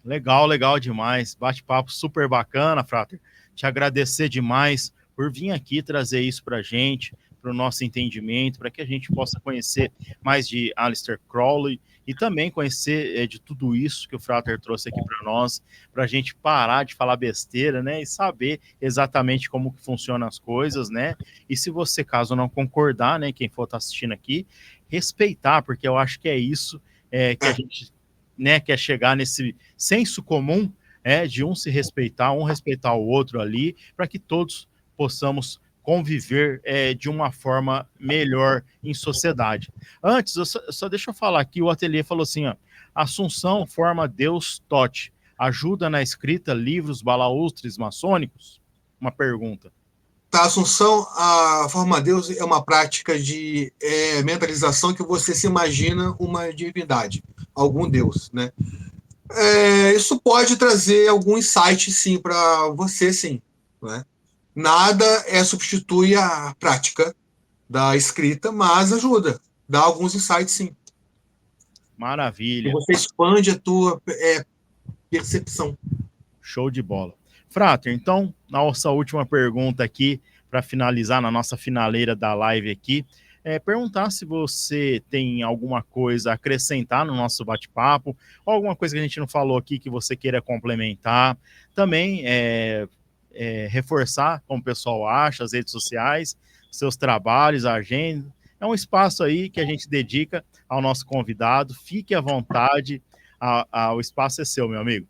Speaker 2: Legal, legal demais. Bate-papo super bacana, Frater. Te agradecer demais por vir aqui trazer isso para a gente, para o nosso entendimento, para que a gente possa conhecer mais de Aleister Crowley e também conhecer de tudo isso que o Frater trouxe aqui para nós, para a gente parar de falar besteira, né, e saber exatamente como que funcionam as coisas, né, e se você, caso não concordar, né, quem for estar assistindo aqui, respeitar, porque eu acho que é isso que a gente, né, quer chegar nesse senso comum, de um se respeitar, um respeitar o outro ali, para que todos possamos conviver de uma forma melhor em sociedade. Antes, só deixa eu falar aqui, o Ateliê falou assim, ó, Assunção forma Deus Tote, ajuda na escrita livros balaústres maçônicos? Uma pergunta.
Speaker 3: Tá, Assunção, a forma Deus é uma prática de mentalização, que você se imagina uma divindade, algum Deus, né? Isso pode trazer algum insight, sim, para você, sim, né? Nada substitui a prática da escrita, mas ajuda, dá alguns insights, sim.
Speaker 2: Maravilha.
Speaker 3: E você expande a tua percepção.
Speaker 2: Show de bola. Frater, então, nossa última pergunta aqui, para finalizar na nossa finaleira da live aqui, perguntar se você tem alguma coisa a acrescentar no nosso bate-papo, ou alguma coisa que a gente não falou aqui que você queira complementar. Também reforçar como o pessoal acha, as redes sociais, seus trabalhos, a agenda. É um espaço aí que a gente dedica ao nosso convidado. Fique à vontade, o espaço é seu, meu amigo.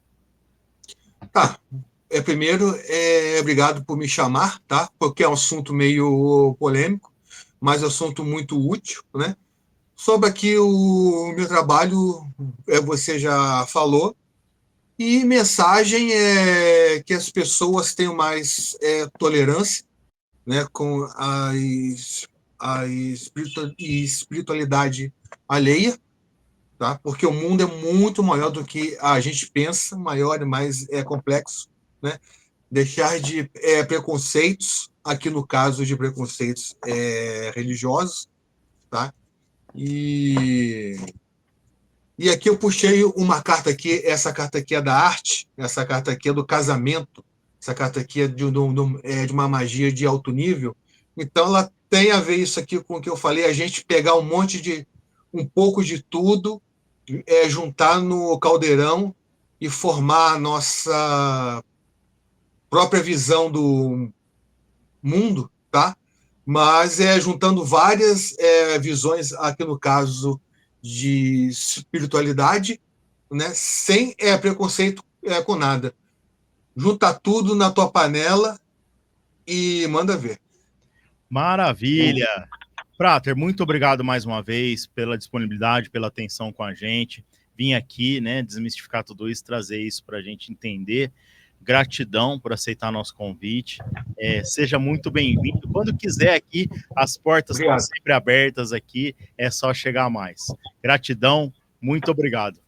Speaker 3: Tá. Primeiro, obrigado por me chamar, tá? Porque é um assunto meio polêmico, mas assunto muito útil, né? Sobre aqui o meu trabalho, você já falou, e mensagem é que as pessoas tenham mais tolerância, né, com a espiritualidade alheia, tá? Porque o mundo é muito maior do que a gente pensa, maior e mais complexo, né? Deixar de preconceitos, aqui no caso de preconceitos religiosos, tá? E aqui eu puxei uma carta aqui, essa carta aqui é da arte, essa carta aqui é do casamento, essa carta aqui é de uma magia de alto nível. Então ela tem a ver isso aqui com o que eu falei, a gente pegar um pouco de tudo, juntar no caldeirão e formar a nossa própria visão do mundo, tá? Mas juntando várias visões, aqui no caso de espiritualidade, né? Sem preconceito com nada. Junta tudo na tua panela e manda ver.
Speaker 2: Maravilha! Frater, muito obrigado mais uma vez pela disponibilidade, pela atenção com a gente. Vim aqui, né, desmistificar tudo isso, trazer isso para a gente entender. Gratidão por aceitar nosso convite. Seja muito bem-vindo. Quando quiser aqui, as portas estão sempre abertas aqui. É só chegar mais. Gratidão, muito obrigado.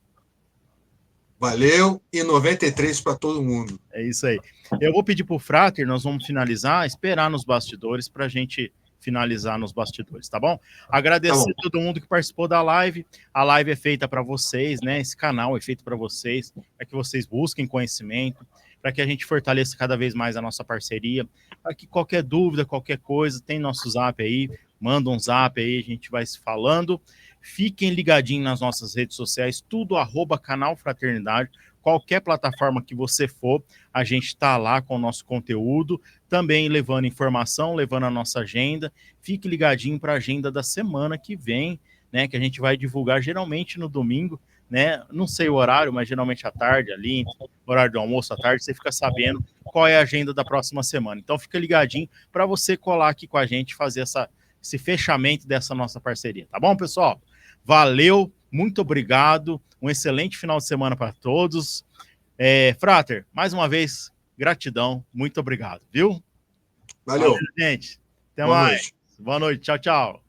Speaker 3: Valeu, e 93 para todo mundo.
Speaker 2: É isso aí. Eu vou pedir para o Frater, nós vamos finalizar, esperar nos bastidores para a gente finalizar nos bastidores, tá bom? Agradecer a todo mundo que participou da live. A live é feita para vocês, né? Esse canal é feito para vocês, para que vocês busquem conhecimento, para que a gente fortaleça cada vez mais a nossa parceria, para que qualquer dúvida, qualquer coisa, tem nosso zap aí, manda um zap aí, a gente vai se falando. Fiquem ligadinhos nas nossas redes sociais, tudo @canal Fraternidade. Qualquer plataforma que você for, a gente está lá com o nosso conteúdo, também levando informação, levando a nossa agenda. Fique ligadinho para a agenda da semana que vem, né? Que a gente vai divulgar geralmente no domingo, né? Não sei o horário, mas geralmente à tarde ali, horário do almoço à tarde, você fica sabendo qual é a agenda da próxima semana. Então fica ligadinho para você colar aqui com a gente, fazer esse fechamento dessa nossa parceria, tá bom, pessoal? Valeu, muito obrigado, um excelente final de semana para todos. Frater, mais uma vez, gratidão, muito obrigado, viu?
Speaker 3: Valeu.
Speaker 2: Gente. Até
Speaker 3: Boa
Speaker 2: mais.
Speaker 3: noite.
Speaker 2: Boa noite. Tchau, tchau.